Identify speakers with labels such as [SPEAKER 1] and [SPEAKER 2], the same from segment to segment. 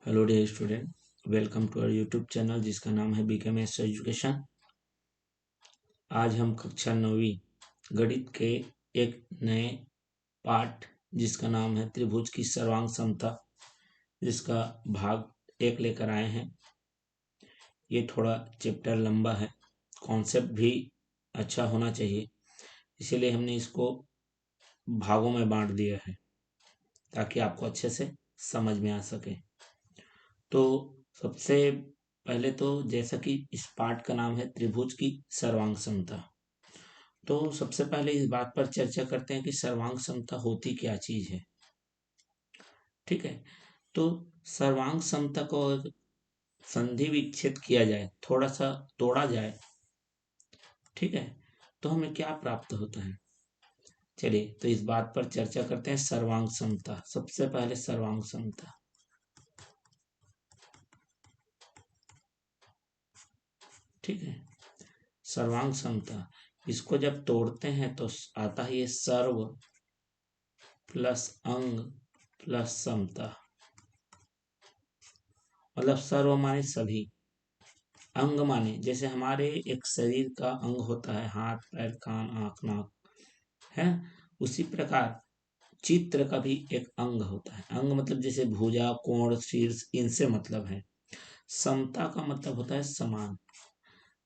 [SPEAKER 1] Hello dear student, welcome to our YouTube channel जिसका नाम है बीके मैथ्स एजुकेशन। आज हम कक्षा 9वीं गणित के एक नए पाठ जिसका नाम है त्रिभुज की सर्वांग समता, जिसका भाग 1 लेकर आए हैं। ये थोड़ा चैप्टर लंबा है, कॉन्सेप्ट भी अच्छा होना चाहिए, इसीलिए हमने इसको भागों में बांट दिया है ताकि आपको अच्छे से समझ में आ सके। तो सबसे पहले तो जैसा कि इस पाठ का नाम है त्रिभुज की सर्वांग समता, तो सबसे पहले इस बात पर चर्चा करते हैं कि सर्वांग समता होती क्या चीज है। ठीक है, तो सर्वांग समता को अगर संधि विच्छेद किया जाए, थोड़ा सा तोड़ा जाए, ठीक है, तो हमें क्या प्राप्त होता है। चलिए तो इस बात पर चर्चा करते हैं। सर्वांग समता, सबसे पहले सर्वांग समता, ठीक है, सर्वांग समता, इसको जब तोड़ते हैं तो आता है ये सर्व प्लस अंग प्लस समता। मतलब सर्व माने सभी, अंग माने जैसे हमारे एक शरीर का अंग होता है, हाथ पैर कान आंख नाक, है। उसी प्रकार चित्र का भी एक अंग होता है। अंग मतलब जैसे भुजा कोण शीर्ष, इनसे मतलब है। समता का मतलब होता है समान।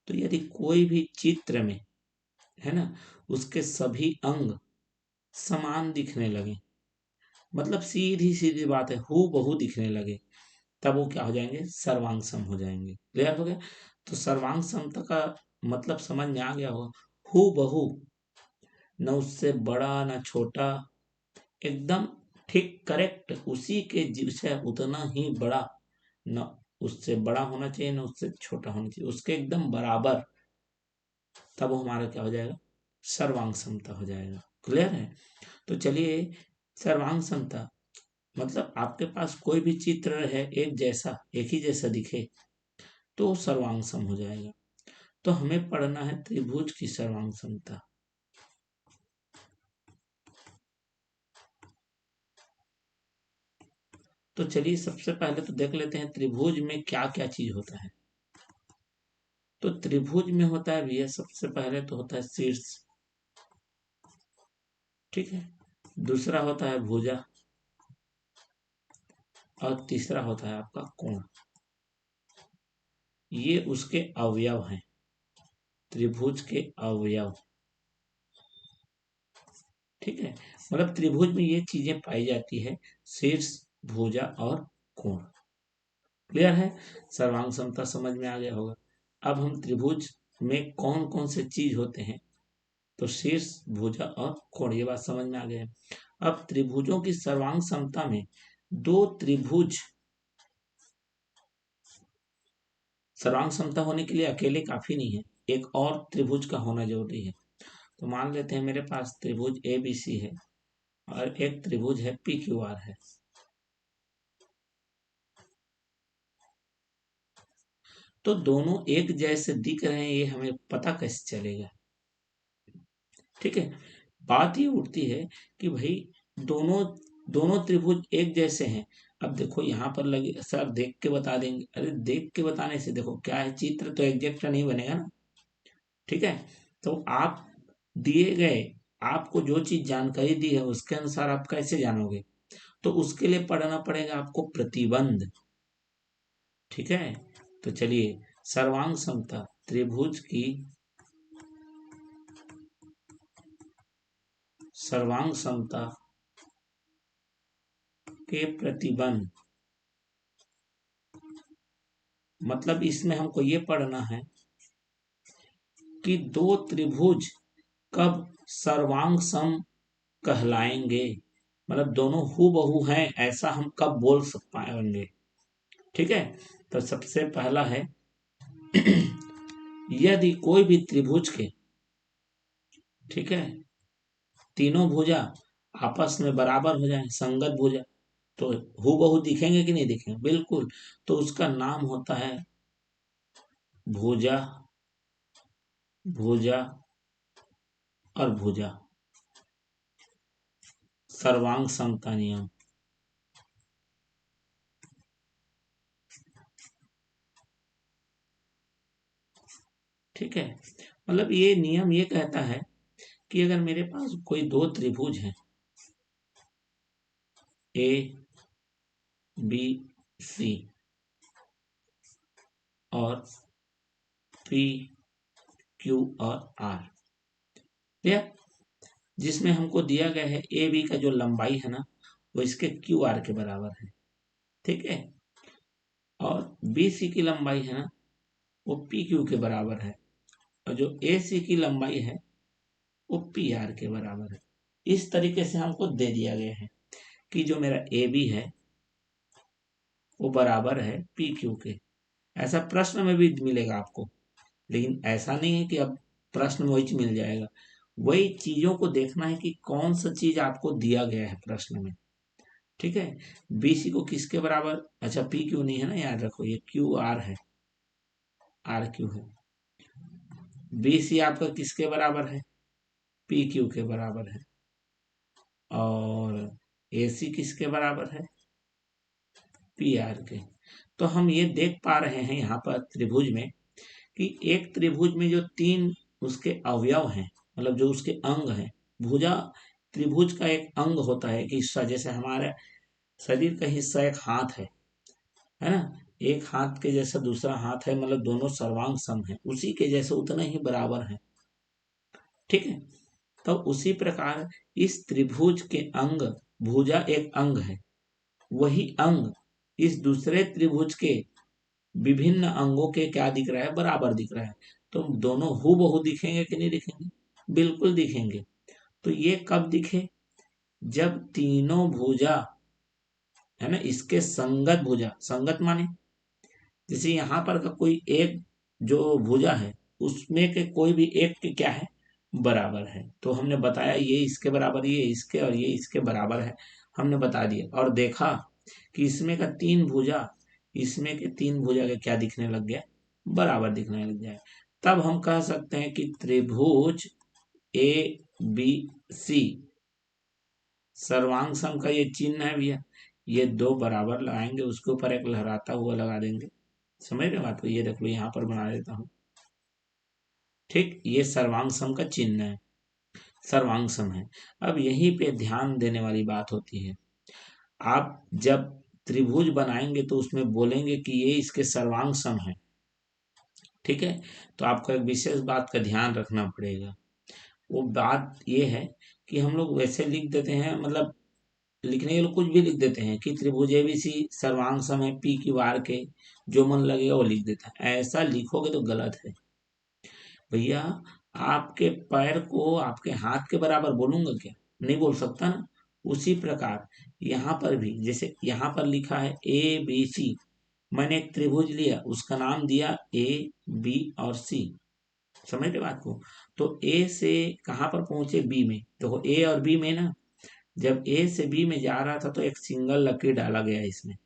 [SPEAKER 1] तो यदि कोई भी चित्र में, है ना, उसके सभी अंग समान दिखने लगे, मतलब सीधी सीधी बात है, हु बहु दिखने लगे, तब वो क्या हो जाएंगे, सर्वांग सम हो जाएंगे। क्लियर हो गया। तो सर्वांग समता का मतलब समझ में आ गया होगा। हु बहु, न उससे बड़ा न छोटा, एकदम ठीक करेक्ट उसी के जैसे, उतना ही बड़ा, न उससे बड़ा होना चाहिए न उससे छोटा होना चाहिए, उसके एकदम बराबर, तब वो हमारा क्या हो जाएगा, सर्वांग समता हो जाएगा। क्लियर है। तो चलिए, सर्वांग समता मतलब आपके पास कोई भी चित्र है एक जैसा, एक ही जैसा दिखे, तो सर्वांग सम हो जाएगा। तो हमें पढ़ना है त्रिभुज की सर्वांग समता। तो चलिए सबसे पहले तो देख लेते हैं त्रिभुज में क्या क्या चीज होता है। तो त्रिभुज में होता है भैया, सबसे पहले तो होता है शीर्ष, ठीक है, दूसरा होता है भुजा, और तीसरा होता है आपका कोण। ये उसके अवयव हैं, त्रिभुज के अवयव, ठीक है। मतलब त्रिभुज में ये चीजें पाई जाती है, शीर्ष भुजा और कोण। क्लियर है। सर्वांग समता समझ में आ गया होगा। अब हम त्रिभुज में कौन कौन से चीज होते हैं, तो शीर्ष भुजा और कोण, ये बात समझ में आ गया है। अब त्रिभुजों की सर्वांग समता में दो त्रिभुज सर्वांग समता होने के लिए अकेले काफी नहीं है, एक और त्रिभुज का होना जरूरी है। तो मान लेते हैं मेरे पास त्रिभुज ए बी सी है और एक त्रिभुज है पी क्यू आर है। तो दोनों एक जैसे दिख रहे हैं, ये हमें पता कैसे चलेगा। ठीक है, बात ये उठती है कि भाई दोनों दोनों त्रिभुज एक जैसे हैं। अब देखो यहाँ पर लगे सर देख के बता देंगे, अरे देख के बताने से देखो क्या है, चित्र तो एग्जैक्ट नहीं बनेगा ना। ठीक है, तो आप दिए गए, आपको जो चीज जानकारी दी है उसके अनुसार आप कैसे जानोगे, तो उसके लिए पढ़ना पड़ेगा आपको प्रतिबंध। ठीक है, तो चलिए, सर्वांग समता त्रिभुज की सर्वांग समता के प्रतिबंध, मतलब इसमें हमको ये पढ़ना है कि दो त्रिभुज कब सर्वांग सम कहलाएंगे, मतलब दोनों हूबहू हैं ऐसा हम कब बोल सक पाएंगे। ठीक है, तो सबसे पहला है यदि कोई भी त्रिभुज के, ठीक है, तीनों भुजा आपस में बराबर हो जाए, संगत भुजा, तो हूबहू दिखेंगे कि नहीं दिखेंगे, बिल्कुल। तो उसका नाम होता है भुजा, भुजा और भुजा, सर्वांग समता नियम। ठीक है, मतलब ये नियम ये कहता है कि अगर मेरे पास कोई दो त्रिभुज हैं, ए बी सी और पी क्यू और आर, ठीक, जिसमें हमको दिया गया है ए बी का जो लंबाई है ना वो इसके क्यू आर के बराबर है, ठीक है, और बी सी की लंबाई है ना वो पी क्यू के बराबर है, और जो ए सी की लंबाई है वो पी आर के बराबर है। इस तरीके से हमको दे दिया गया है कि जो मेरा ए बी है वो बराबर है पी क्यू के। ऐसा प्रश्न में भी मिलेगा आपको, लेकिन ऐसा नहीं है कि अब प्रश्न में वही चीज मिल जाएगा, वही चीजों को देखना है कि कौन सा चीज आपको दिया गया है प्रश्न में, ठीक है। बीसी को किसके बराबर, अच्छा पी क्यू नहीं है ना, याद रखो ये क्यू आर है, आर क्यू है। बीसी आपका किसके बराबर है, पी क्यू के बराबर है, और एसी किसके बराबर है, पी आर के। तो हम ये देख पा रहे हैं यहाँ पर त्रिभुज में कि एक त्रिभुज में जो तीन उसके अवयव हैं, मतलब जो उसके अंग हैं, भुजा त्रिभुज का एक अंग होता है कि हिस्सा, जैसे हमारे शरीर का हिस्सा एक हाथ है ना, एक हाथ के जैसा दूसरा हाथ है, मतलब दोनों सर्वांग सम है, उसी के जैसे उतना ही बराबर है, ठीक है। तो उसी प्रकार इस त्रिभुज के अंग, भुजा एक अंग है, वही अंग इस दूसरे त्रिभुज के विभिन्न अंगों के क्या दिख रहा है, बराबर दिख रहा है। तो दोनों हूबहू दिखेंगे कि नहीं दिखेंगे, बिल्कुल दिखेंगे। तो ये कब दिखे, जब तीनों भुजा है ना इसके संगत भुजा, संगत माने जैसे यहाँ पर का कोई एक जो भुजा है उसमें के कोई भी एक के क्या है, बराबर है। तो हमने बताया ये इसके बराबर, ये इसके, और ये इसके बराबर है, हमने बता दिया। और देखा कि इसमें का तीन भुजा, इसमें के तीन भुजा के क्या दिखने लग गया, बराबर दिखने लग गया। तब हम कह सकते हैं कि त्रिभुज ए बी सी सर्वांग सम का ये चिन्ह है भैया, ये दो बराबर लगाएंगे, उसके ऊपर एक लहराता हुआ लगा देंगे, समझ रहे बात को, ये देख लो यहाँ पर बना देता हूँ, ठीक, ये सर्वांग सम का चिन्ह है, सर्वांग सम है। अब यहीं पे ध्यान देने वाली बात होती है, आप जब त्रिभुज बनाएंगे तो उसमें बोलेंगे कि ये इसके सर्वांग सम है, ठीक है। तो आपको एक विशेष बात का ध्यान रखना पड़ेगा, वो बात ये है कि हम लोग वैसे लिख देते हैं, मतलब लिखने के लिए कुछ भी लिख देते हैं कि त्रिभुज एबीसी सर्वांग सम है पी क्यू आर के, जो मन लगेगा वो लिख देता है। ऐसा लिखोगे तो गलत है भैया। आपके पैर को आपके हाथ के बराबर बोलूंगा क्या, नहीं बोल सकता ना। उसी प्रकार यहाँ पर भी, जैसे यहाँ पर लिखा है ए बी सी, मैंने एक त्रिभुज लिया, उसका नाम दिया ए बी और सी, समझ रहे बात को। तो ए से कहाँ पर पहुंचे, बी में, देखो ए और बी में ना, जब ए से बी में जा रहा था तो एक सिंगल लकीर डाला गया इसमें,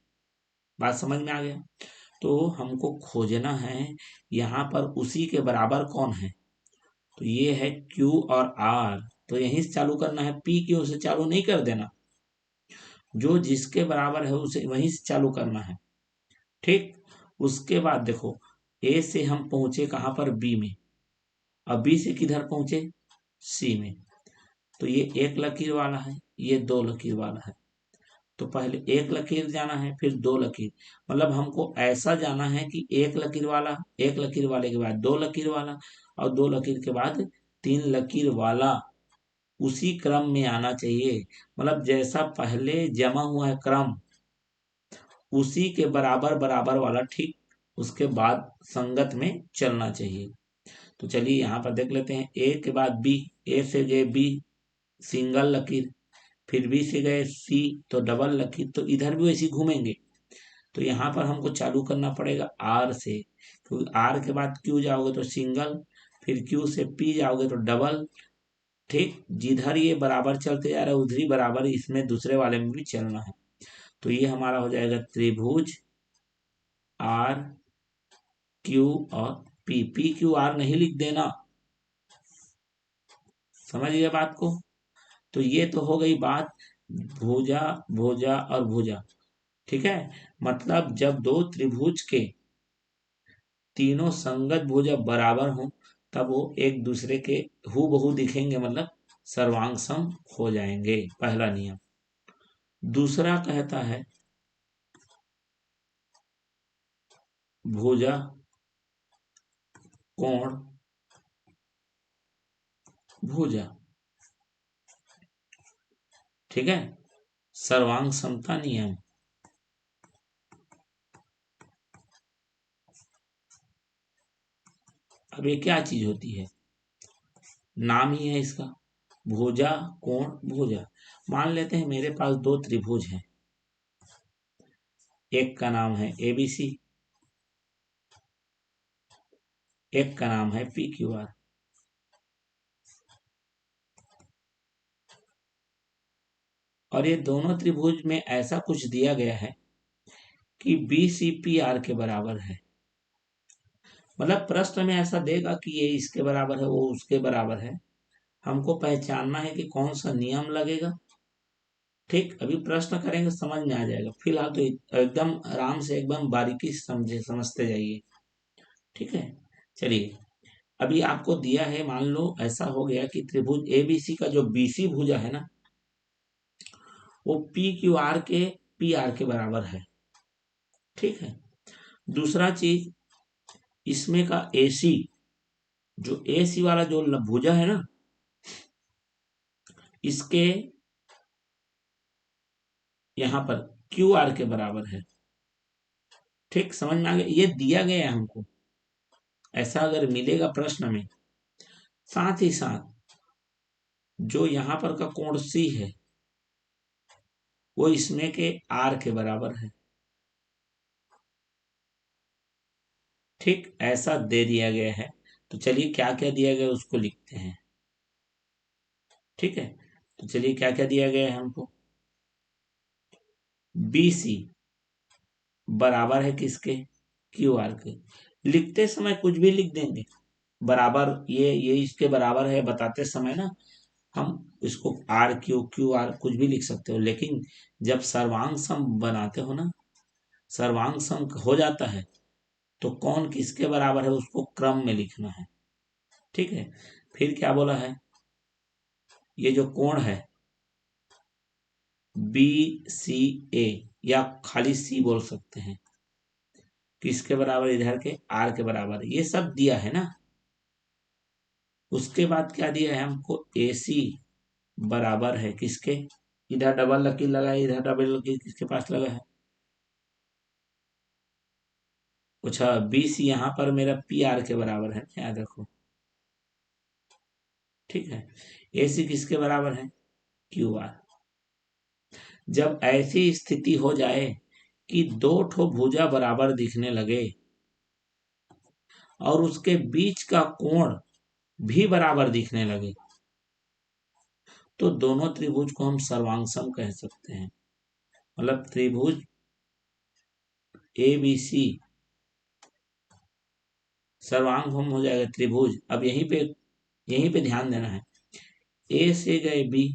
[SPEAKER 1] बात समझ में आ गया। तो हमको खोजना है यहाँ पर उसी के बराबर कौन है, तो ये है Q और R, तो यहीं से चालू करना है, P Q से चालू नहीं कर देना, जो जिसके बराबर है उसे वहीं से चालू करना है, ठीक। उसके बाद देखो A से हम पहुंचे कहाँ पर, B में, अब B से किधर पहुंचे, C में। तो ये एक लकीर वाला है, ये दो लकीर वाला है, तो पहले एक लकीर जाना है फिर दो लकीर, मतलब हमको ऐसा जाना है कि एक लकीर वाला, एक लकीर वाले के बाद दो लकीर वाला, और दो लकीर के बाद तीन लकीर वाला, उसी क्रम में आना चाहिए, मतलब जैसा पहले जमा हुआ है क्रम उसी के बराबर बराबर वाला, ठीक, उसके बाद संगत में चलना चाहिए। तो चलिए यहाँ पर देख लेते हैं, ए के बाद बी, ए से गए बी सिंगल लकीर, फिर बी से गए सी तो डबल लकीर, तो इधर भी वैसे घूमेंगे। तो यहाँ पर हमको चालू करना पड़ेगा आर से, क्योंकि आर के बाद क्यू जाओगे तो सिंगल, फिर क्यू से पी जाओगे तो डबल, ठीक, जिधर ये बराबर चलते जा रहा है उधर ही बराबर इसमें दूसरे वाले में भी चलना है। तो ये हमारा हो जाएगा त्रिभुज आर क्यू और पी, पी क्यू आर नहीं लिख देना, समझ गए बात को। तो ये तो हो गई बात भुजा, भुजा और भुजा, ठीक है। मतलब जब दो त्रिभुज के तीनों संगत भुजा बराबर हों तब वो एक दूसरे के हूबहू दिखेंगे, मतलब सर्वांग सम हो जाएंगे, पहला नियम। दूसरा कहता है भुजा कोण भुजा, ठीक है, सर्वांग समता नियम। अब ये क्या चीज होती है, नाम ही है इसका, भुजा कोण भुजा। मान लेते हैं मेरे पास दो त्रिभुज हैं, एक का नाम है एबीसी, एक का नाम है पी क्यू आर। और ये दोनों त्रिभुज में ऐसा कुछ दिया गया है कि बी सी पी आर के बराबर है। मतलब प्रश्न में ऐसा देगा कि ये इसके बराबर है, वो उसके बराबर है। हमको पहचानना है कि कौन सा नियम लगेगा। ठीक, अभी प्रश्न करेंगे समझ में आ जाएगा, फिलहाल तो एकदम आराम से एकदम बारीकी से समझे समझते जाइए। ठीक है, चलिए, अभी आपको दिया है, मान लो ऐसा हो गया कि त्रिभुज एबीसी का जो बीसी भुजा है ना, वो पी क्यू आर के पी आर के बराबर है। ठीक है, दूसरा चीज, इसमें का एसी, जो एसी वाला जो भुजा है ना, इसके यहाँ पर क्यू आर के बराबर है। ठीक, समझ में आ गया, ये दिया गया है हमको, ऐसा अगर मिलेगा प्रश्न में। साथ ही साथ जो यहाँ पर का कोण सी है, वो इसमें के आर के बराबर है। ठीक, ऐसा दे दिया गया है। तो चलिए क्या क्या दिया गया उसको लिखते हैं। ठीक है, तो चलिए क्या क्या दिया गया है हमको। बी सी बराबर है किसके, क्यू आर के। लिखते समय कुछ भी लिख देंगे, बराबर ये इसके बराबर है बताते समय ना, हम इसको आर क्यू क्यू आर कुछ भी लिख सकते हो, लेकिन जब सर्वांग सम बनाते हो ना, सर्वांग सम हो जाता है, तो कौन किसके बराबर है उसको क्रम में लिखना है। ठीक है, फिर क्या बोला है, ये जो कोण है बी सी ए, या खाली सी बोल सकते हैं, किसके बराबर, इधर के आर के बराबर, ये सब दिया है ना। उसके बाद क्या दिया है हमको, ए सी बराबर है किसके, इधर डबल लकीर लगा है, इधर डबल लकीर किसके पास लगा है, अच्छा बी सी यहाँ पर मेरा पी आर के बराबर है, याद रखो। ठीक है, ए सी किसके बराबर है, क्यू आर। जब ऐसी स्थिति हो जाए कि दो ठो भुजा बराबर दिखने लगे और उसके बीच का कोण भी बराबर दिखने लगे, तो दोनों त्रिभुज को हम सर्वांगसम कह सकते हैं। मतलब त्रिभुज ए बी सी सर्वांगसम हो जाएगा त्रिभुज। अब यहीं पे ध्यान देना है, ए से गए बी,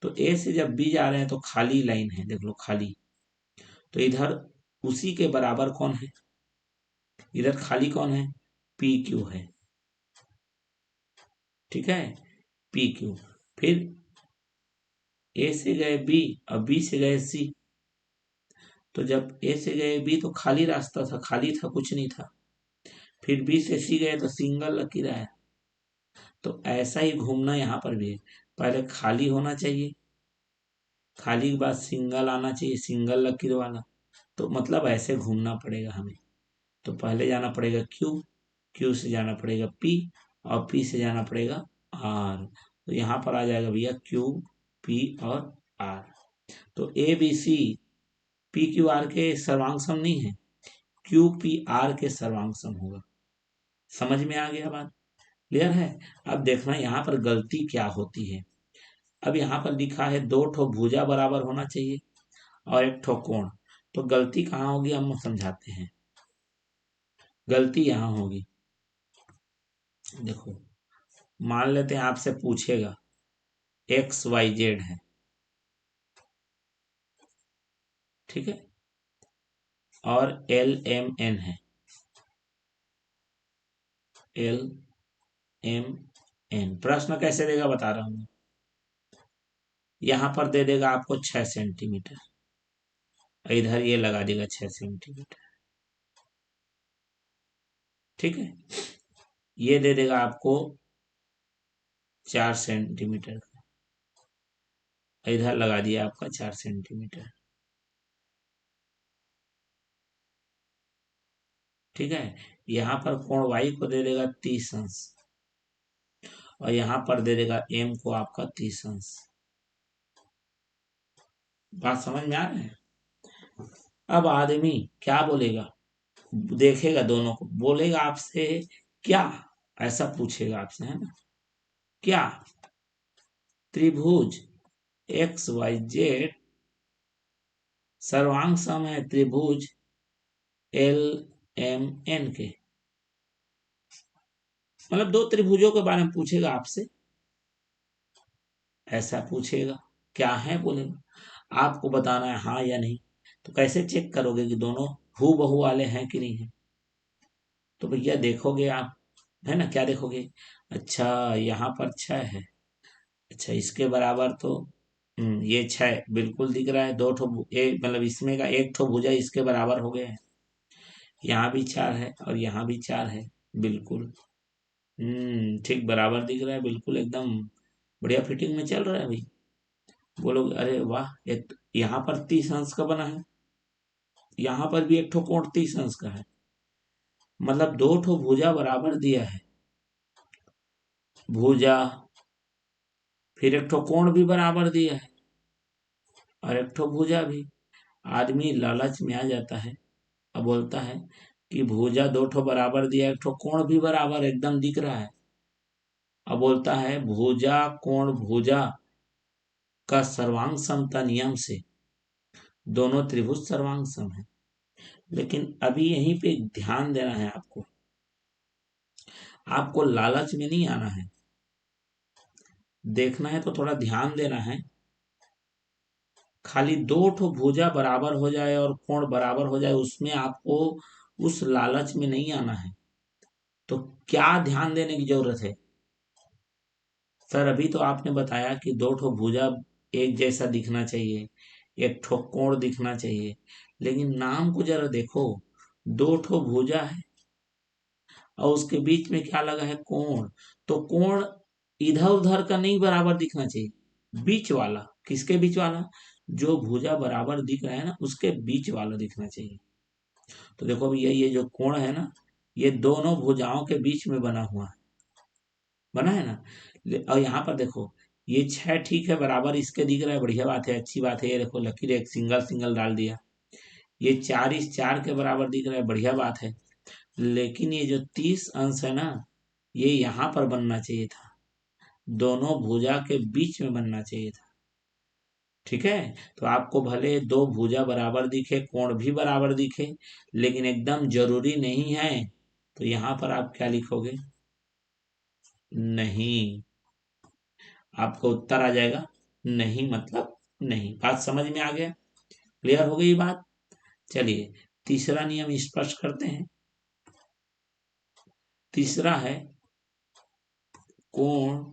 [SPEAKER 1] तो ए से जब बी जा रहे हैं तो खाली लाइन है, देख लो खाली, तो इधर उसी के बराबर कौन है, इधर खाली कौन है, पी क्यू है। ठीक है, पी क्यू, फिर ए से गए बी और बी से गए सी, तो जब ए से गए बी तो खाली रास्ता था, खाली था, कुछ नहीं था। फिर बी से सी गए तो सिंगल लकीर आया। तो ऐसा ही घूमना यहाँ पर भी है, पहले खाली होना चाहिए, खाली के बाद सिंगल आना चाहिए, सिंगल लकीर वाला। तो मतलब ऐसे घूमना पड़ेगा हमें। तो पहले जाना पड़ेगा क्यू, क्यू से जाना पड़ेगा पी, और पी से जाना पड़ेगा आर। तो यहाँ पर आ जाएगा भैया क्यू पी और आर। तो A B C P Q R के सर्वांग सम नहीं है, क्यू पी आर के सर्वांग सम होगा। समझ में आ गया बात, क्लियर है। अब देखना यहाँ पर गलती क्या होती है। अब यहाँ पर लिखा है दो ठो भुजा बराबर होना चाहिए और एक ठो कोण, तो गलती कहाँ होगी हम समझाते हैं। गलती यहाँ होगी, देखो, मान लेते हैं आपसे पूछेगा एक्स वाई जेड है, ठीक है, और एल एम एन है, एल एम एन। प्रश्न कैसे देगा बता रहा हूं। यहां पर दे देगा आपको 6 सेंटीमीटर, इधर ये लगा देगा 6 सेंटीमीटर। ठीक है, ये दे देगा आपको 4 सेंटीमीटर, इधर लगा दिया आपका 4 सेंटीमीटर। ठीक है, यहां पर कोण वाई को दे देगा 30 अंश, और यहां पर दे देगा एम को आपका 30 अंश। बात समझ में आ रहा है। अब आदमी क्या बोलेगा, देखेगा दोनों को, बोलेगा आपसे क्या, ऐसा पूछेगा आपसे, है ना। क्या त्रिभुज एक्स वाई जेड सर्वांग सम है त्रिभुज एल एम एन के। मतलब दो त्रिभुजों के बारे में पूछेगा आपसे, ऐसा पूछेगा। क्या है बोलेगा, आपको बताना है हाँ या नहीं। तो कैसे चेक करोगे कि दोनों हू बहू वाले हैं कि नहीं है। तो भैया देखोगे आप, है ना, क्या देखोगे। अच्छा यहाँ पर 6 है, अच्छा इसके बराबर तो ये 6 बिल्कुल दिख रहा है। दो ठो मतलब इसमें का एक ठो भुजा इसके बराबर हो गया है। यहाँ भी 4 है और यहाँ भी 4 है, बिल्कुल ठीक बराबर दिख रहा है, बिल्कुल एकदम बढ़िया फिटिंग में चल रहा है भाई। बोलोगे अरे वाह, एक यहाँ पर 30 अंश का बना है, यहाँ पर भी एक ठो कोण 30 अंश का है। मतलब दो ठो भुजा बराबर दिया है, भुजा फिर एक ठो कोण भी बराबर दिया है, और एक ठो भुजा भी। आदमी लालच में आ जाता है, अब बोलता है कि भुजा दो ठो बराबर दिया, एक ठो कोण भी बराबर एकदम दिख रहा है। अब बोलता है भुजा कोण भुजा का सर्वांग समता नियम से दोनों त्रिभुज सर्वांग सम है। लेकिन अभी यहीं पे ध्यान देना है आपको, आपको लालच में नहीं आना है, देखना है तो थोड़ा ध्यान देना है। खाली दो ठो भुजा बराबर हो जाए और कोण बराबर हो जाए, उसमें आपको उस लालच में नहीं आना है। तो क्या ध्यान देने की जरूरत है। सर अभी तो आपने बताया कि दो ठो भुजा एक जैसा दिखना चाहिए, एक ठो कोण दिखना चाहिए, लेकिन नाम को जरा देखो, दो ठो भुजा है और उसके बीच में क्या लगा है, कोण। तो कोण इधर उधर का नहीं बराबर दिखना चाहिए, बीच वाला। किसके बीच वाला, जो भुजा बराबर दिख रहा है ना उसके बीच वाला दिखना चाहिए। तो देखो भैया ये जो कोण है ना, ये दोनों भुजाओं के बीच में बना हुआ है, बना है ना। और यहाँ पर देखो ये 6 ठीक है बराबर इसके दिख रहा है, बढ़िया बात है, अच्छी बात है। ये देखो लकीर एक सिंगल सिंगल डाल दिया। ये 4 इस 4 के बराबर दिख रहा है, बढ़िया बात है। लेकिन ये जो 30 अंश है ना, ये यहाँ पर बनना चाहिए था, दोनों भुजा के बीच में बनना चाहिए था। ठीक है, तो आपको भले दो भुजा बराबर दिखे, कोण भी बराबर दिखे, लेकिन एकदम जरूरी नहीं है। तो यहाँ पर आप क्या लिखोगे, नहीं। आपको उत्तर आ जाएगा नहीं, मतलब नहीं। बात समझ में आ गया, क्लियर हो गई बात। चलिए तीसरा नियम स्पष्ट करते हैं। तीसरा है कोण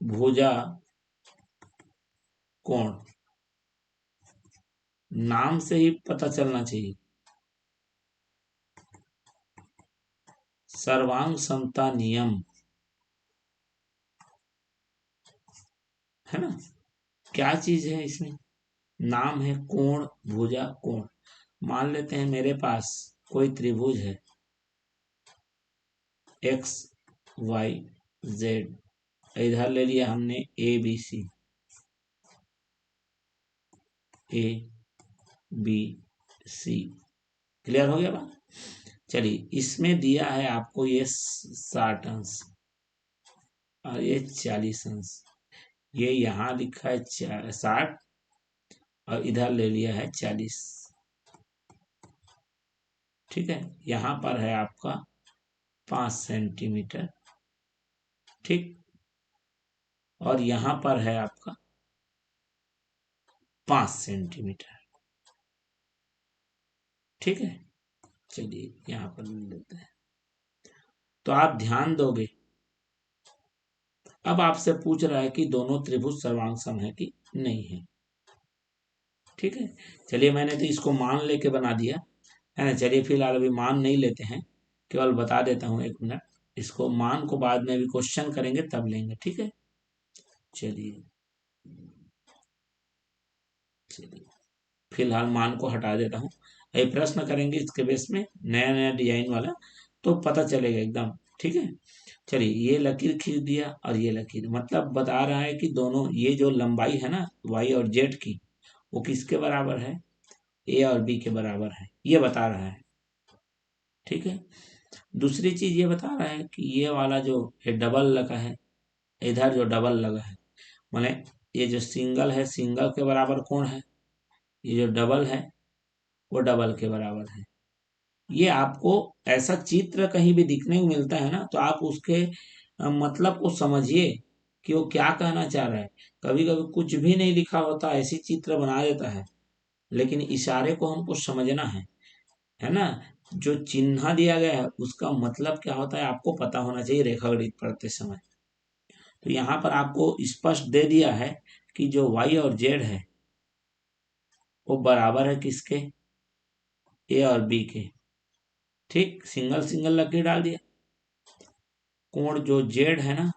[SPEAKER 1] भुजा कोण, नाम से ही पता चलना चाहिए, सर्वांग समता नियम, है ना। क्या चीज है इसमें, नाम है कोण भुजा कोण। मान लेते हैं मेरे पास कोई त्रिभुज है एक्स वाई जेड, इधर ले लिया हमने A B C, A B C, clear हो गया बात। चलिए इसमें दिया है आपको ये 60 अंश और ये 40 अंश। ये यहाँ लिखा है 60 और इधर ले लिया है 40। ठीक है, यहाँ पर है आपका 5 सेंटीमीटर, ठीक, और यहाँ पर है आपका 5 सेंटीमीटर। ठीक है, चलिए यहाँ पर ले लेते हैं। तो आप ध्यान दोगे। अब आपसे पूछ रहा है कि दोनों त्रिभुज सर्वांग सम है कि नहीं है। ठीक है, चलिए मैंने तो इसको मान लेके बना दिया है ना। चलिए फिलहाल अभी मान नहीं लेते हैं, केवल बता देता हूँ, 1 मिनट। इसको मान को बाद में भी क्वेश्चन करेंगे तब लेंगे, ठीक है। चलिए चलिए फिलहाल मान को हटा देता हूँ। ये प्रश्न करेंगे इसके बेस में, नया नया डिजाइन वाला, तो पता चलेगा एकदम। ठीक है, चलिए ये लकीर खींच दिया और ये लकीर, मतलब बता रहा है कि दोनों ये जो लंबाई है ना वाई और जेड की, वो किसके बराबर है, ए और बी के बराबर है, ये बता रहा है। ठीक है, दूसरी चीज ये बता रहा है कि ये वाला जो ये डबल लगा है, इधर जो डबल लगा है, माने ये जो सिंगल है सिंगल के बराबर कौन है, ये जो डबल है वो डबल के बराबर है। ये आपको ऐसा चित्र कहीं भी दिखने को मिलता है ना, तो आप उसके मतलब को समझिए कि वो क्या कहना चाह रहा है। कभी कभी कुछ भी नहीं लिखा होता, ऐसी चित्र बना देता है, लेकिन इशारे को हमको समझना है ना। जो चिन्ह दिया गया है उसका मतलब क्या होता है आपको पता होना चाहिए रेखा गणित पढ़ते समय। तो यहाँ पर आपको स्पष्ट दे दिया है कि जो वाई और जेड है वो बराबर है किसके, ए और बी के। ठीक, सिंगल सिंगल लकीर डाल दिया। कोण जो जेड है ना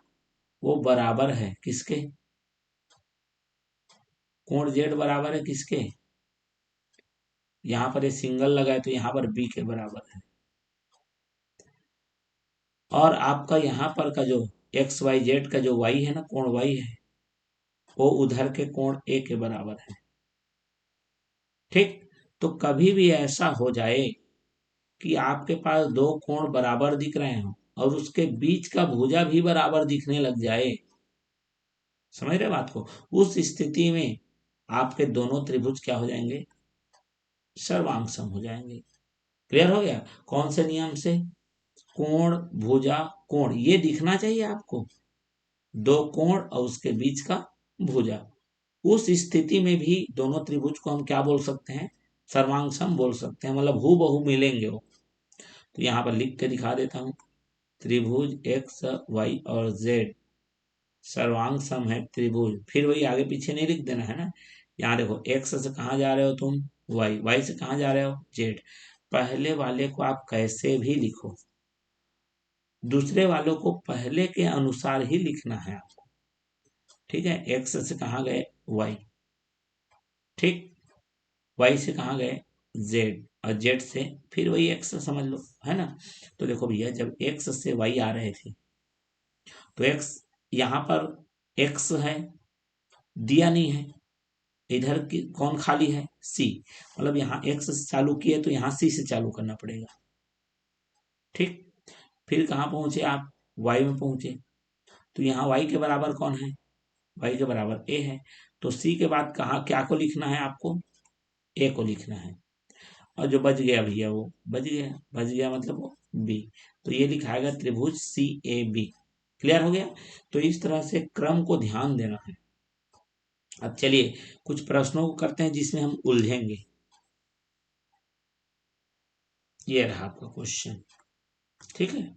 [SPEAKER 1] वो बराबर है किसके, कोण जेड बराबर है किसके, यहाँ पर ये सिंगल लगा है तो यहाँ पर बी के बराबर है। और आपका यहाँ पर का जो एक्स वाई जेड का जो वाई है ना, कोण वाई है, वो उधर के कोण ए के बराबर है। ठीक, तो कभी भी ऐसा हो जाए कि आपके पास दो कोण बराबर दिख रहे हो और उसके बीच का भुजा भी बराबर दिखने लग जाए, समझ रहे बात को, उस स्थिति में आपके दोनों त्रिभुज क्या हो जाएंगे, सर्वांग सम हो जाएंगे। क्लियर हो गया, कौन से नियम से, कोण भुजा कोण ये दिखना चाहिए आपको, दो कोण और उसके बीच का भुजा। उस स्थिति में भी दोनों त्रिभुज को हम क्या बोल सकते हैं, सर्वांग सम बोल सकते हैं, मतलब हूबहू मिलेंगे वो। तो यहाँ पर लिख के दिखा देता हूँ, त्रिभुज एक्स वाई और जेड सर्वांग सम है त्रिभुज, फिर वही आगे पीछे नहीं लिख देना है ना। यहाँ देखो एक्स से कहाँ जा रहे हो तुम, वाई, वाई से कहाँ जा रहे हो, जेड। पहले वाले को आप कैसे भी लिखो, दूसरे वालों को पहले के अनुसार ही लिखना है आपको। ठीक है, एक्स से कहाँ गए, वाई। ठीक, वाई से कहाँ गए, जेड, और जेड से फिर वही एक्स समझ लो, है ना। तो देखो भैया जब एक्स से वाई आ रहे थे तो एक्स, यहाँ पर एक्स है, दिया नहीं है, इधर की कौन खाली है, सी, मतलब यहाँ एक्स से चालू किए तो यहाँ सी से चालू करना पड़ेगा। ठीक, फिर कहाँ पहुंचे आप, वाई में पहुंचे, तो यहाँ वाई के बराबर कौन है, वाई के बराबर ए है। तो सी के बाद कहाँ क्या को लिखना है आपको, ए को लिखना है। और जो बच गया भैया वो बच गया, बच गया मतलब वो बी। तो ये लिखाएगा त्रिभुज सी ए बी। क्लियर हो गया, तो इस तरह से क्रम को ध्यान देना है। अब चलिए कुछ प्रश्नों को करते हैं जिसमें हम उलझेंगे। ये रहा आपका क्वेश्चन, ठीक है।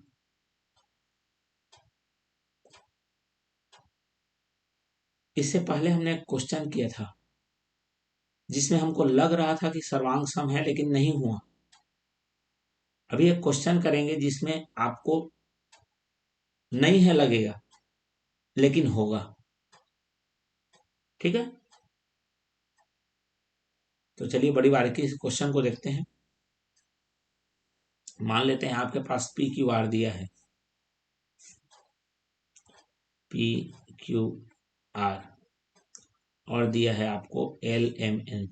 [SPEAKER 1] इससे पहले हमने एक क्वेश्चन किया था जिसमें हमको लग रहा था कि सर्वांग सम है लेकिन नहीं हुआ। अभी एक क्वेश्चन करेंगे जिसमें आपको नहीं है लगेगा लेकिन होगा, ठीक है। तो चलिए बड़ी बारीकी इस क्वेश्चन को देखते हैं। मान लेते हैं आपके पास पी क्यू आर दिया है, पी क्यू आर, और दिया है आपको L M N,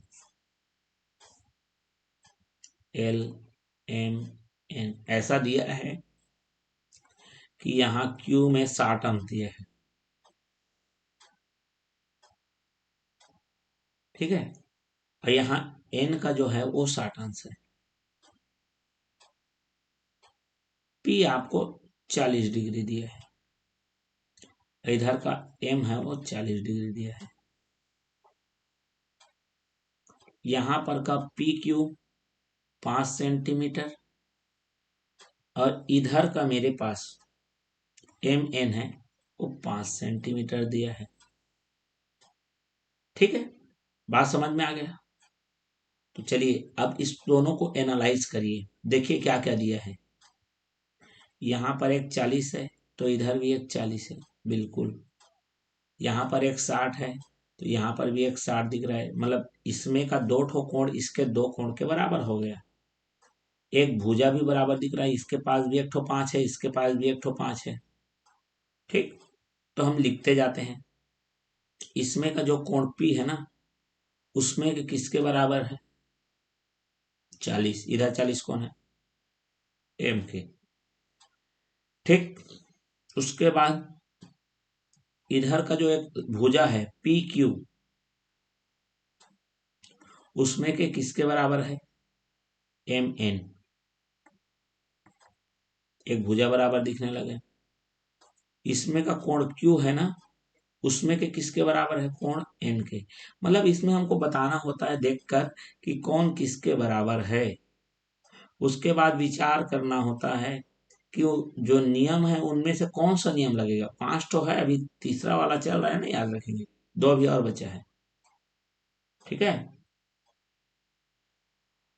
[SPEAKER 1] L M N ऐसा दिया है कि यहाँ क्यू में 60 अंक दिया है, ठीक है। और यहाँ एन का जो है वो 60 अंश है। पी आपको 40 डिग्री दिया है, इधर का एम है वो 40 डिग्री दिया है। यहाँ पर का पी क्यू 5 सेंटीमीटर और इधर का मेरे पास MN है, वो 5 सेंटीमीटर दिया है। ठीक है, बात समझ में आ गया। तो चलिए अब इस दोनों को एनालाइज करिए, देखिए क्या क्या दिया है। यहाँ पर एक 40 है, तो इधर भी एक 40 है, बिल्कुल। यहाँ पर एक 60 है, तो यहाँ पर भी एक 60 दिख रहा है। मतलब इसमें का दो ठो कोण इसके दो कोण के बराबर हो गया। एक भुजा भी बराबर दिख रहा है, इसके पास भी एक ठो 5 है, इसके पास भी एक ठो 5 है। ठीक, तो हम लिखते जाते हैं। इसमें का जो कोण P है ना, उसमें के किसके बराबर है? 40। इधर 40 कौन है? M के। ठीक, उसके बाद इधर का जो एक भुजा है PQ, उसमें के किसके बराबर है? MN। एक भुजा बराबर दिखने लगे। इसमें का कोण Q है ना, उसमें के किसके बराबर है? कोण N के। मतलब इसमें हमको बताना होता है देखकर कि कौन किसके बराबर है। उसके बाद विचार करना होता है कि वो जो नियम है उनमें से कौन सा नियम लगेगा। 5 तो है, अभी तीसरा वाला चल रहा है ना, याद रखेंगे। 2 अभी और बचा है। ठीक है,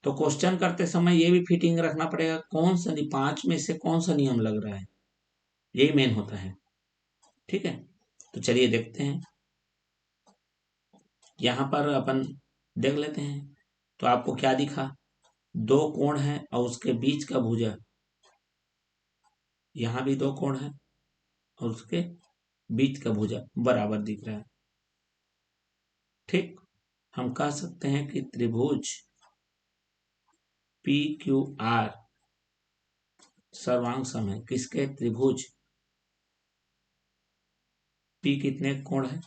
[SPEAKER 1] तो क्वेश्चन करते समय ये भी फिटिंग रखना पड़ेगा, कौन सा 5 में से कौन सा नियम लग रहा है, यही मेन होता है। ठीक है, तो चलिए देखते हैं। यहां पर अपन देख लेते हैं। तो आपको क्या दिखा? दो कोण है और उसके बीच का भुजा, यहां भी दो कोण है और उसके बीच का भुजा बराबर दिख रहा है। ठीक, हम कह सकते हैं कि त्रिभुज PQR सर्वांग सम है किसके? त्रिभुज P कितने कोण है?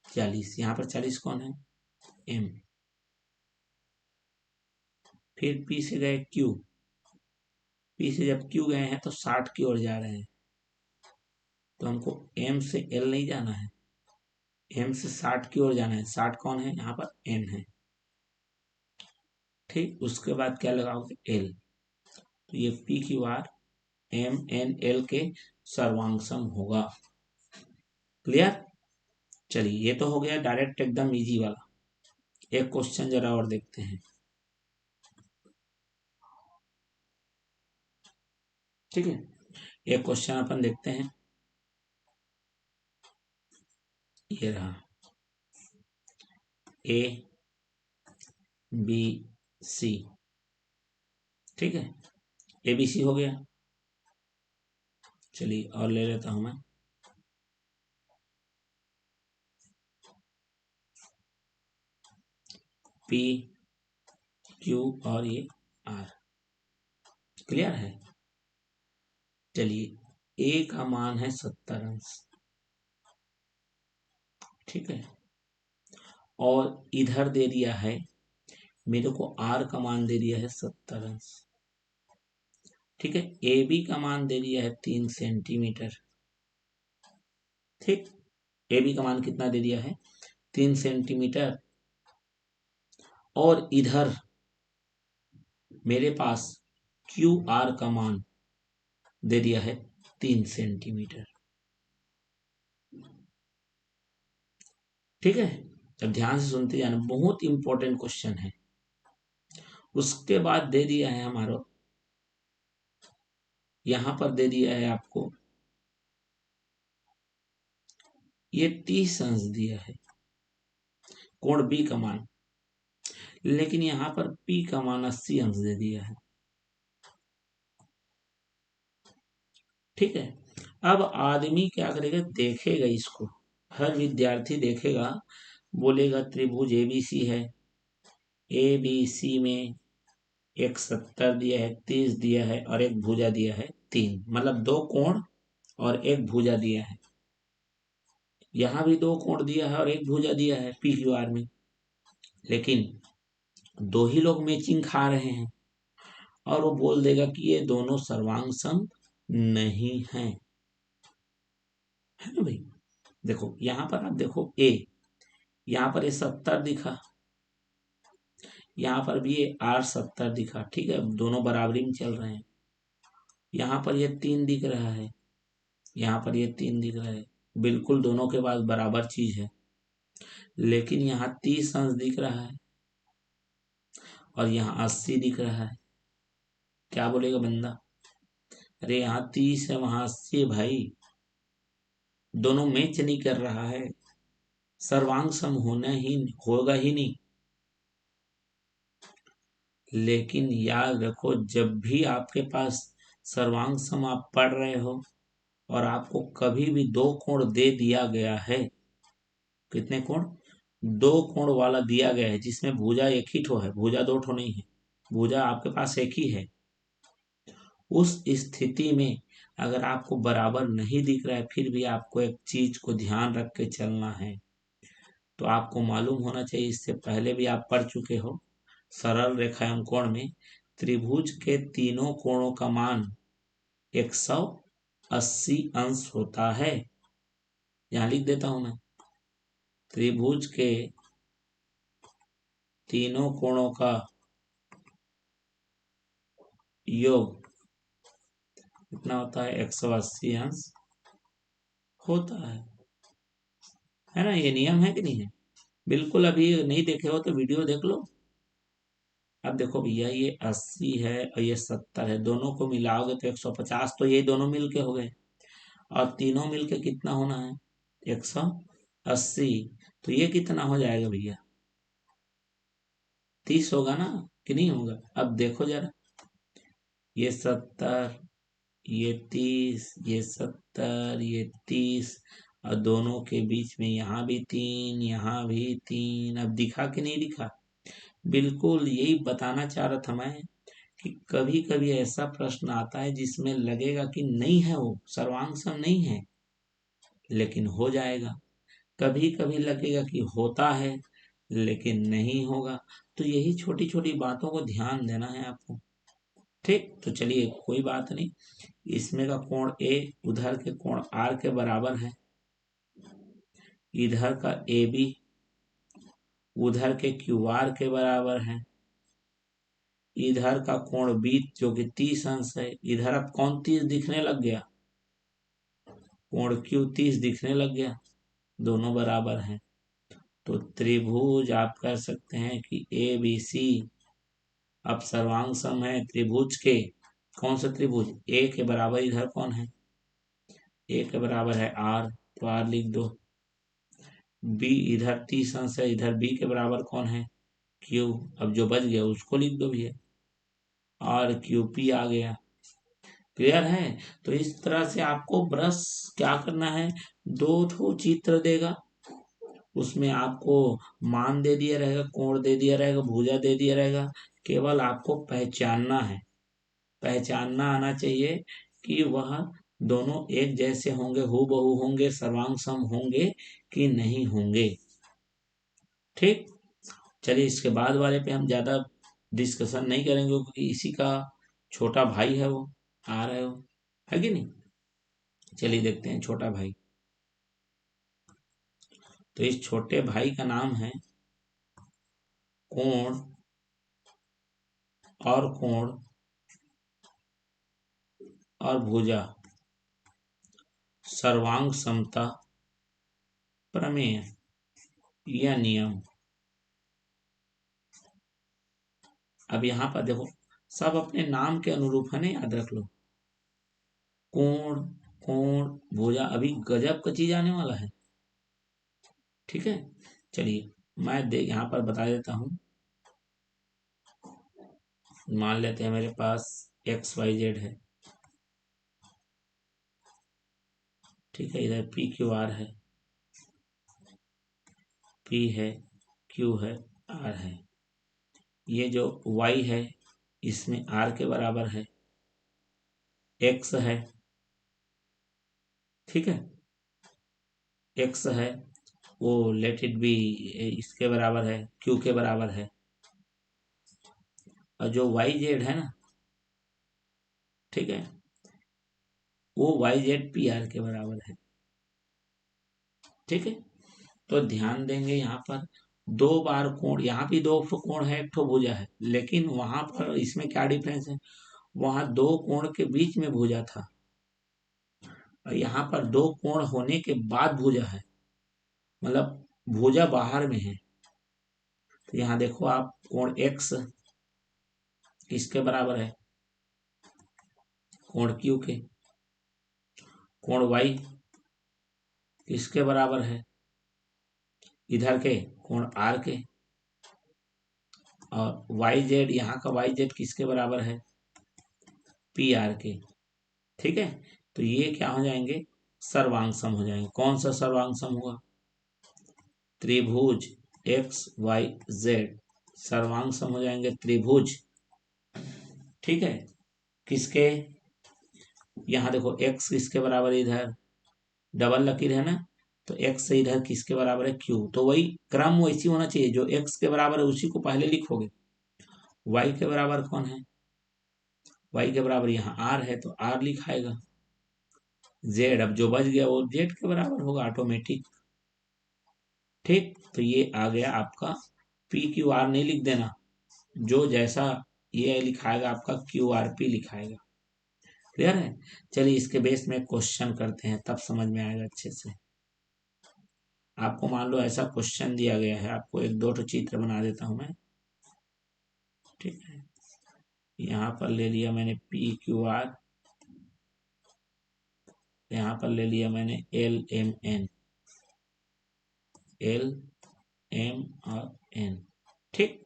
[SPEAKER 1] 40। यहां पर 40 कौन है? M। फिर P से गए Q, P से जब Q गए हैं तो 60 की ओर जा रहे हैं, तो हमको M से L नहीं जाना है, M से 60 की ओर जाना है। 60 कौन है? यहाँ पर N है। ठीक, उसके बाद क्या लगाओगे? L। तो ये PQR MNL के सर्वांग सम होगा। क्लियर? चलिए ये तो हो गया डायरेक्ट एकदम इजी वाला। एक क्वेश्चन जरा और देखते हैं। ठीक है, एक क्वेश्चन अपन देखते हैं। ये रहा ABC। ठीक है, ABC हो गया। चलिए और ले लेता हूं मैं। PQ और ये R। क्लियर है? चलिए A का मान है 70 अंश। ठीक है, और इधर दे दिया है मेरे को, R का मान दे दिया है 70 अंश। ठीक है, AB का मान दे दिया है 3 सेंटीमीटर। ठीक, AB का मान कितना दे दिया है? 3 सेंटीमीटर। और इधर मेरे पास QR का मान दे दिया है 3 सेंटीमीटर। ठीक है, अब ध्यान से सुनते जाना, बहुत इंपॉर्टेंट क्वेश्चन है। उसके बाद दे दिया है हमारा, यहां पर दे दिया है आपको ये 30 अंश दिया है कोण B का मान, लेकिन यहां पर P का मान 80 अंश दे दिया है। ठीक है, अब आदमी क्या करेगा? देखेगा इसको, हर विद्यार्थी देखेगा, बोलेगा त्रिभुज ABC है, ABC में एक 70 दिया है, 30 दिया है और एक भुजा दिया है 3, मतलब दो कोण और एक भुजा दिया है। यहां भी दो कोण दिया है और एक भुजा दिया है PQR में, लेकिन दो ही लोग मैचिंग खा रहे हैं, और वो बोल देगा कि ये दोनों सर्वांग सम नहीं है। है ना भाई? देखो यहां पर आप देखो A, यहाँ पर ये 70 दिखा, यहाँ पर भी ये R 70 दिखा। ठीक है, दोनों बराबरी में चल रहे हैं। यहाँ पर ये 3 दिख रहा है, यहाँ पर ये 3 दिख रहा है, बिल्कुल दोनों के पास बराबर चीज है। लेकिन यहाँ 30 अंश दिख रहा है और यहाँ 80 दिख रहा है। क्या बोलेगा बंदा? अरे यहाँ 30 है, वहां 80 है भाई, दोनों मैच नहीं कर रहा है, सर्वांग सम होगा ही नहीं। लेकिन याद रखो, जब भी आपके पास सर्वांग सम आप पढ़ रहे हो और आपको कभी भी दो कोण दे दिया गया है, कितने कोण? दो कोण वाला दिया गया है, जिसमें भुजा एक ही ठो है, भुजा दो ठो नहीं है, भुजा आपके पास एक ही है। उस स्थिति में अगर आपको बराबर नहीं दिख रहा है, फिर भी आपको एक चीज को ध्यान रख के चलना है। तो आपको मालूम होना चाहिए, इससे पहले भी आप पढ़ चुके हो, सरल रेखाएं कोण में त्रिभुज के तीनों कोणों का मान 180 अंश होता है। यहां लिख देता हूं मैं, त्रिभुज के तीनों कोणों का योग कितना होता है? 180 अंश होता है ना? ये नियम है कि नहीं है? बिल्कुल, अभी नहीं देखे हो तो वीडियो देख लो। अब देखो भैया, ये 80 है और ये 70 है, दोनों को मिलाओगे तो 150, तो ये दोनों मिलके हो गए, और तीनों मिलके कितना होना है? 180। तो ये कितना हो जाएगा भैया? 30 होगा ना, कि नहीं होगा? अब देखो जरा, ये 70, ये 30, ये 70, ये 30, और दोनों के बीच में यहाँ भी 3, यहाँ भी 3। अब दिखा कि नहीं दिखा? बिल्कुल यही बताना चाह रहा था मैं, कि कभी कभी ऐसा प्रश्न आता है जिसमें लगेगा कि नहीं है, वो सर्वांग सम नहीं है, लेकिन हो जाएगा। कभी कभी लगेगा कि होता है, लेकिन नहीं होगा। तो यही छोटी छोटी बातों को ध्यान देना है आपको। ठीक, तो चलिए कोई बात नहीं। इसमें का कोण ए उधर के कोण आर के बराबर है, इधर का ए बी उधर के क्यू आर के बराबर है, इधर का कोण बी जो कि 30 अंश है, इधर अब कौन 30 दिखने लग गया? कोण क्यू 30 दिखने लग गया, दोनों बराबर हैं। तो त्रिभुज आप कह सकते हैं कि ए बी सी अब सर्वांग सम है त्रिभुज के। कौन सा त्रिभुज? ए के बराबर इधर कौन है? ए के बराबर है आर, तो आर लिख दो। बी इधर 30 अंश है, इधर बी के बराबर कौन है? क्यू। अब जो बच गया उसको लिख दो भैया, आर क्यू पी आ गया। क्लियर है? तो इस तरह से आपको ब्रश क्या करना है, दो ठो चित्र देगा, उसमें आपको मान दे दिया रहेगा, कोण दे दिया रहेगा, भुजा दे दिया रहेगा, केवल आपको पहचानना है, पहचानना आना चाहिए कि वह दोनों एक जैसे होंगे, हूबहू होंगे, सर्वांग सम होंगे कि नहीं होंगे। ठीक, चलिए इसके बाद वाले पे हम ज्यादा डिस्कशन नहीं करेंगे, क्योंकि इसी का छोटा भाई है वो, आ रहे हो, है कि नहीं? चलिए देखते हैं छोटा भाई। तो इस छोटे भाई का नाम है कोण और कोण और भुजा सर्वांग समता प्रमेय या नियम। अब यहाँ पर देखो, सब अपने नाम के अनुरूप है ना, याद रख लो। कोण, कोण, भुजा, अभी गजब का चीज आने वाला है। ठीक है, चलिए मैं यहाँ पर बता देता हूँ। मान लेते हैं मेरे पास एक्स वाई जेड है, ठीक है, इधर पी क्यू आर है, पी है, क्यू है, आर है। ये जो y है इसमें r के बराबर है, x है, ठीक है, x है, वो लेट इट बी, इसके बराबर है, q के बराबर है। और जो y z है ना, ठीक है, वो y z पी आर के बराबर है। ठीक है, तो ध्यान देंगे यहाँ पर दो बार कोण, यहाँ भी दो ठो कोण है, एक ठो भुजा है, लेकिन वहां पर इसमें क्या डिफरेंस है, वहां दो कोण के बीच में भुजा था, और यहाँ पर दो कोण होने के बाद भुजा है, मतलब भुजा बाहर में है। तो यहाँ देखो आप, कोण x किसके बराबर है? कोण q के। कोण y किसके बराबर है? इधर के कोण r के। और वाई जेड, यहाँ का वाई जेड किसके बराबर है? पी आर के। ठीक है, तो ये क्या हो जाएंगे? सर्वांग सम हो जाएंगे। कौन सा सर्वांग सम हुआ? त्रिभुज एक्स वाई जेड सर्वांग सम हो जाएंगे त्रिभुज। ठीक है, किसके? यहाँ देखो x किसके बराबर है? इधर डबल लकीर है ना, तो x से इधर किसके बराबर है? q। तो वही क्रम वैसी होना चाहिए, जो x के बराबर है उसी को पहले लिखोगे। y के बराबर कौन है? y के बराबर यहाँ r है, तो r लिखाएगा। z अब जो बच गया वो z के बराबर होगा ऑटोमेटिक। ठीक, तो ये आ गया आपका पी क्यू आर। नहीं लिख देना, जो जैसा ये लिखाएगा आपका क्यू आर पी लिखाएगा। क्लियर है? चलिए इसके बेस में क्वेश्चन करते हैं, तब समझ में आएगा अच्छे से। आपको मान लो ऐसा क्वेश्चन दिया गया है, आपको एक दो चित्र बना देता हूं मैं। ठीक है, यहाँ पर ले लिया मैंने पी क्यू आर, यहाँ पर ले लिया मैंने L M N, L M और एन। ठीक,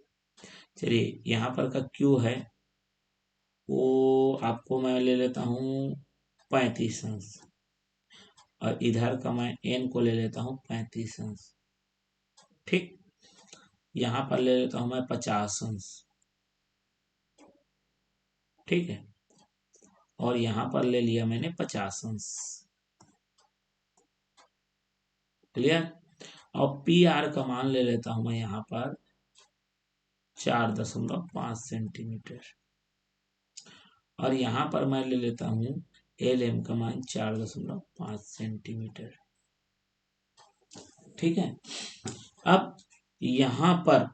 [SPEAKER 1] चलिए यहाँ पर का क्यू है वो आपको मैं ले लेता हूँ 35 अंश, और इधर का मैं एन को ले लेता हूँ 35 अंश। ठीक, यहाँ पर ले लेता हूँ मैं 50 अंश। ठीक है, और यहाँ पर ले लिया मैंने 50 अंश। क्लियर? और पी आर का मान ले लेता हूं मैं यहाँ पर 4.5 सेंटीमीटर, और यहाँ पर मैं ले लेता हूं एल एम का मान 4.5 सेंटीमीटर। ठीक है, अब यहाँ पर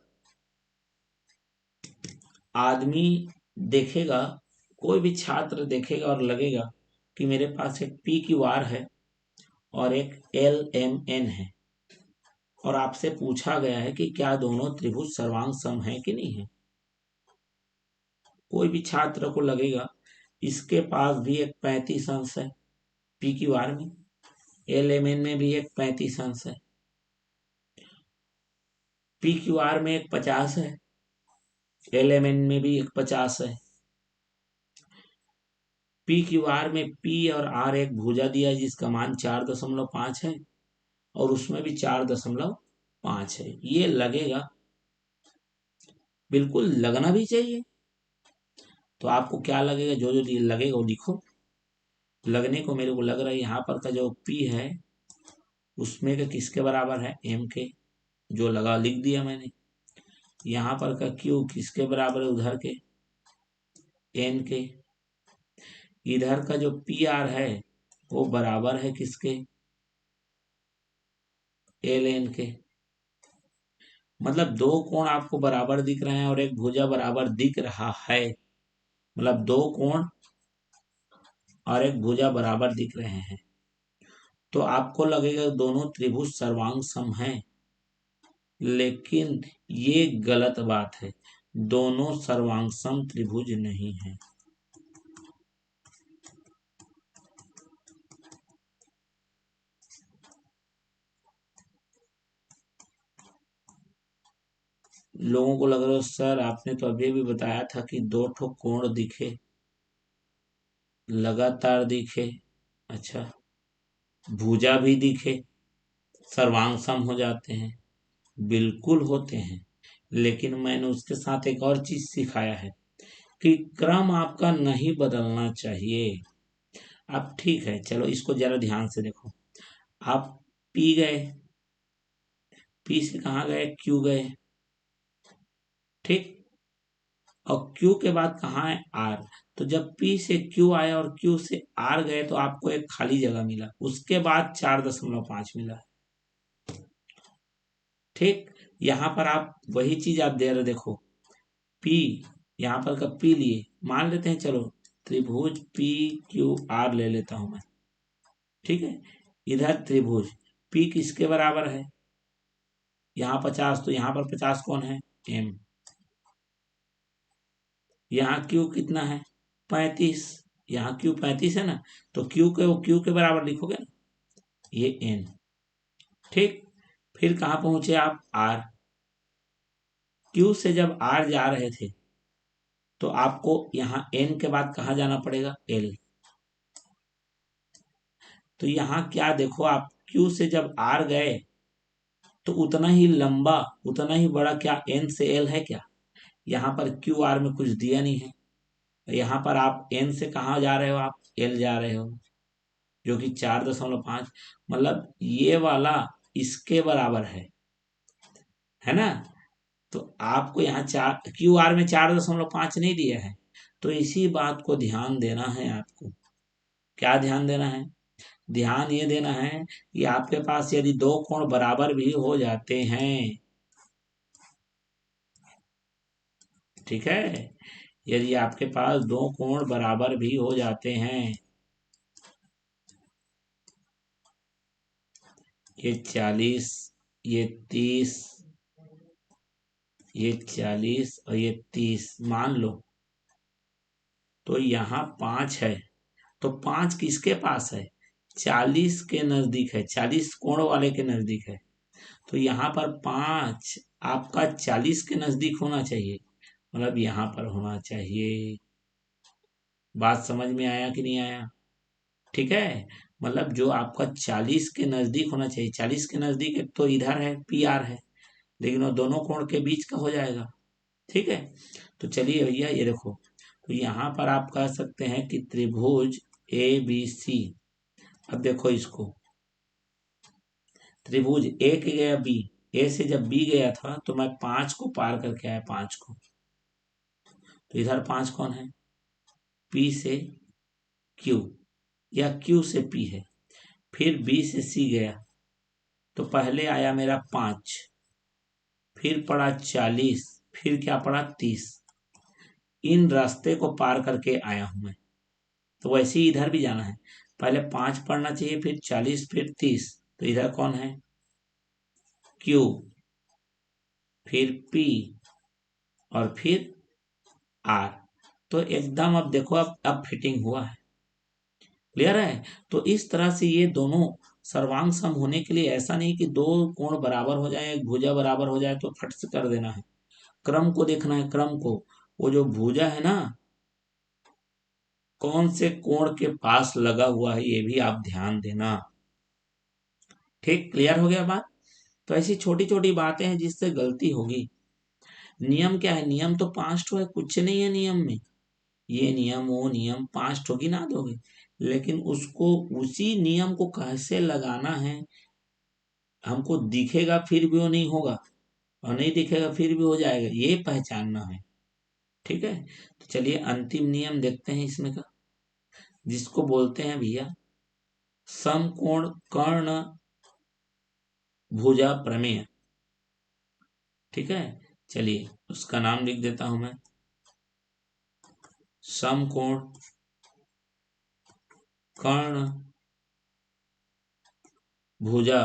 [SPEAKER 1] आदमी देखेगा, कोई भी छात्र देखेगा और लगेगा कि मेरे पास एक पी क्यू आर है और एक एल एम एन है, और आपसे पूछा गया है कि क्या दोनों त्रिभुज सर्वांग सम है कि नहीं है। कोई भी छात्र को लगेगा इसके पास भी एक 35 अंश है पी क्यू आर में, एल एम एन में भी एक 35 अंश है, पी क्यू आर में एक 50 है, एल एम एन में भी एक 50 है। पी क्यू आर में पी और आर एक भुजा दिया है जिसका मान 4.5 है, और उसमें भी 4.5 है। ये लगेगा, बिल्कुल लगना भी चाहिए। तो आपको क्या लगेगा? जो जो लगेगा वो लिखो। लगने को मेरे को लग रहा है यहाँ पर का जो पी है उसमें का किसके बराबर है? एम के, जो लगा लिख दिया मैंने। यहाँ पर का क्यू किसके बराबर है? उधर के एन के। इधर का जो पी आर है वो बराबर है किसके? एल एन के। मतलब दो कोण आपको बराबर दिख रहे हैं और एक भुजा बराबर दिख रहा है, मतलब दो कोण और एक भुजा बराबर दिख रहे हैं, तो आपको लगेगा दोनों त्रिभुज सर्वांग सम हैं। लेकिन ये गलत बात है, दोनों सर्वांग सम त्रिभुज नहीं है। लोगों को लग रहा है सर आपने तो अभी भी बताया था कि दो ठो कोण दिखे, लगातार दिखे, अच्छा भुजा भी दिखे, सर्वांग सम हो जाते हैं। बिल्कुल होते हैं, लेकिन मैंने उसके साथ एक और चीज सिखाया है कि क्रम आपका नहीं बदलना चाहिए। अब ठीक है, चलो इसको जरा ध्यान से देखो। आप पी गए, पी से कहाँ गए? क्यू गए। ठीक, और क्यू के बाद कहाँ है? आर। तो जब पी से क्यू आया और क्यू से आर गए तो आपको एक खाली जगह मिला, उसके बाद 4.5 मिला। ठीक, यहां पर आप वही चीज आप दे रहे, देखो पी, यहाँ पर का पी लिए मान लेते हैं, चलो त्रिभुज पी क्यू आर ले लेता हूं मैं, ठीक है। इधर त्रिभुज पी किसके बराबर है, यहाँ 50, तो यहाँ पर 50 कौन है, एम। यहाँ क्यू कितना है, 35, यहाँ क्यू 35 है ना, तो क्यू के बराबर लिखोगे ना, ये एन, ठीक। फिर कहाँ पहुंचे आप, आर। क्यू से जब आर जा रहे थे तो आपको यहाँ एन के बाद कहाँ जाना पड़ेगा, एल। तो यहाँ क्या देखो आप, क्यू से जब आर गए तो उतना ही लंबा, उतना ही बड़ा क्या एन से एल है क्या, यहाँ पर क्यू आर में कुछ दिया नहीं है। यहाँ पर आप एन से कहाँ जा रहे हो, आप एल जा रहे हो, जो कि 4.5, मतलब ये वाला इसके बराबर है ना। तो आपको यहाँ 4 क्यू आर में 4.5 नहीं दिया है, तो इसी बात को ध्यान देना है आपको। क्या ध्यान देना है, ध्यान ये देना है कि आपके पास यदि दो कोण बराबर भी हो जाते हैं, ठीक है, यदि आपके पास दो कोण बराबर भी हो जाते हैं, ये 40, ये 30, ये 40 और ये 30 मान लो, तो यहाँ 5 है, तो 5 किसके पास है, 40 के नजदीक है, 40 कोण वाले के नजदीक है। तो यहाँ पर 5 आपका 40 के नजदीक होना चाहिए, मतलब यहाँ पर होना चाहिए। बात समझ में आया कि नहीं आया, ठीक है। मतलब जो आपका 40 के नजदीक होना चाहिए, 40 के नजदीक एक तो इधर है, पी आर है, लेकिन वो दोनों कोण के बीच का हो जाएगा, ठीक है। तो चलिए भैया ये देखो, तो यहाँ पर आप कह सकते हैं कि त्रिभुज ए बी सी। अब देखो इसको, त्रिभुज ए के गया बी, ए से जब बी गया था तो मैं 5 को पार करके आया, 5 को, तो इधर 5 कौन है, पी से क्यू, या क्यू से पी है। फिर बी से सी गया, तो पहले आया मेरा 5, फिर पड़ा 40, फिर क्या पड़ा 30। इन रास्ते को पार करके आया हूं मैं, तो वैसे ही इधर भी जाना है, पहले 5 पढ़ना चाहिए, फिर 40, फिर 30, तो इधर कौन है, क्यू, फिर पी, और फिर आर। तो एकदम अब देखो, अब फिटिंग हुआ है, क्लियर है। तो इस तरह से ये दोनों सर्वांग सम होने के लिए ऐसा नहीं कि दो कोण बराबर हो जाए, एक भुजा बराबर हो जाए तो फट से कर देना है, क्रम को देखना है, क्रम को। वो जो भुजा है ना, कौन से कोण के पास लगा हुआ है, ये भी आप ध्यान देना, ठीक। क्लियर हो गया बात। तो ऐसी छोटी छोटी बातें हैं जिससे गलती होगी। नियम क्या है, नियम तो 5 ठो है, कुछ नहीं है नियम में, ये नियम वो नियम 5 ठो गिना दोगे, लेकिन उसको उसी नियम को कैसे लगाना है, हमको दिखेगा फिर भी वो नहीं होगा, और नहीं दिखेगा फिर भी हो जाएगा, ये पहचानना है, ठीक है। तो चलिए अंतिम नियम देखते हैं इसमें का, जिसको बोलते हैं भैया समकोण कर्ण भुजा प्रमेय, ठीक है। चलिए उसका नाम लिख देता हूं मैं, समकोण कर्ण भुजा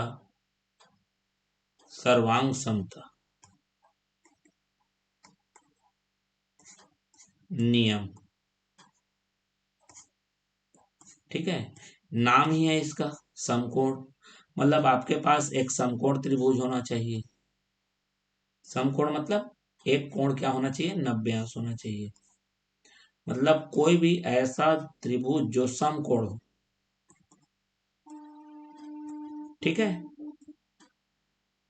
[SPEAKER 1] सर्वांग समता नियम, ठीक है। नाम ही है इसका समकोण, मतलब आपके पास एक समकोण त्रिभुज होना चाहिए। समकोण मतलब एक कोण क्या होना चाहिए, 90 अंश होना चाहिए, मतलब कोई भी ऐसा त्रिभुज जो समकोण हो, ठीक है,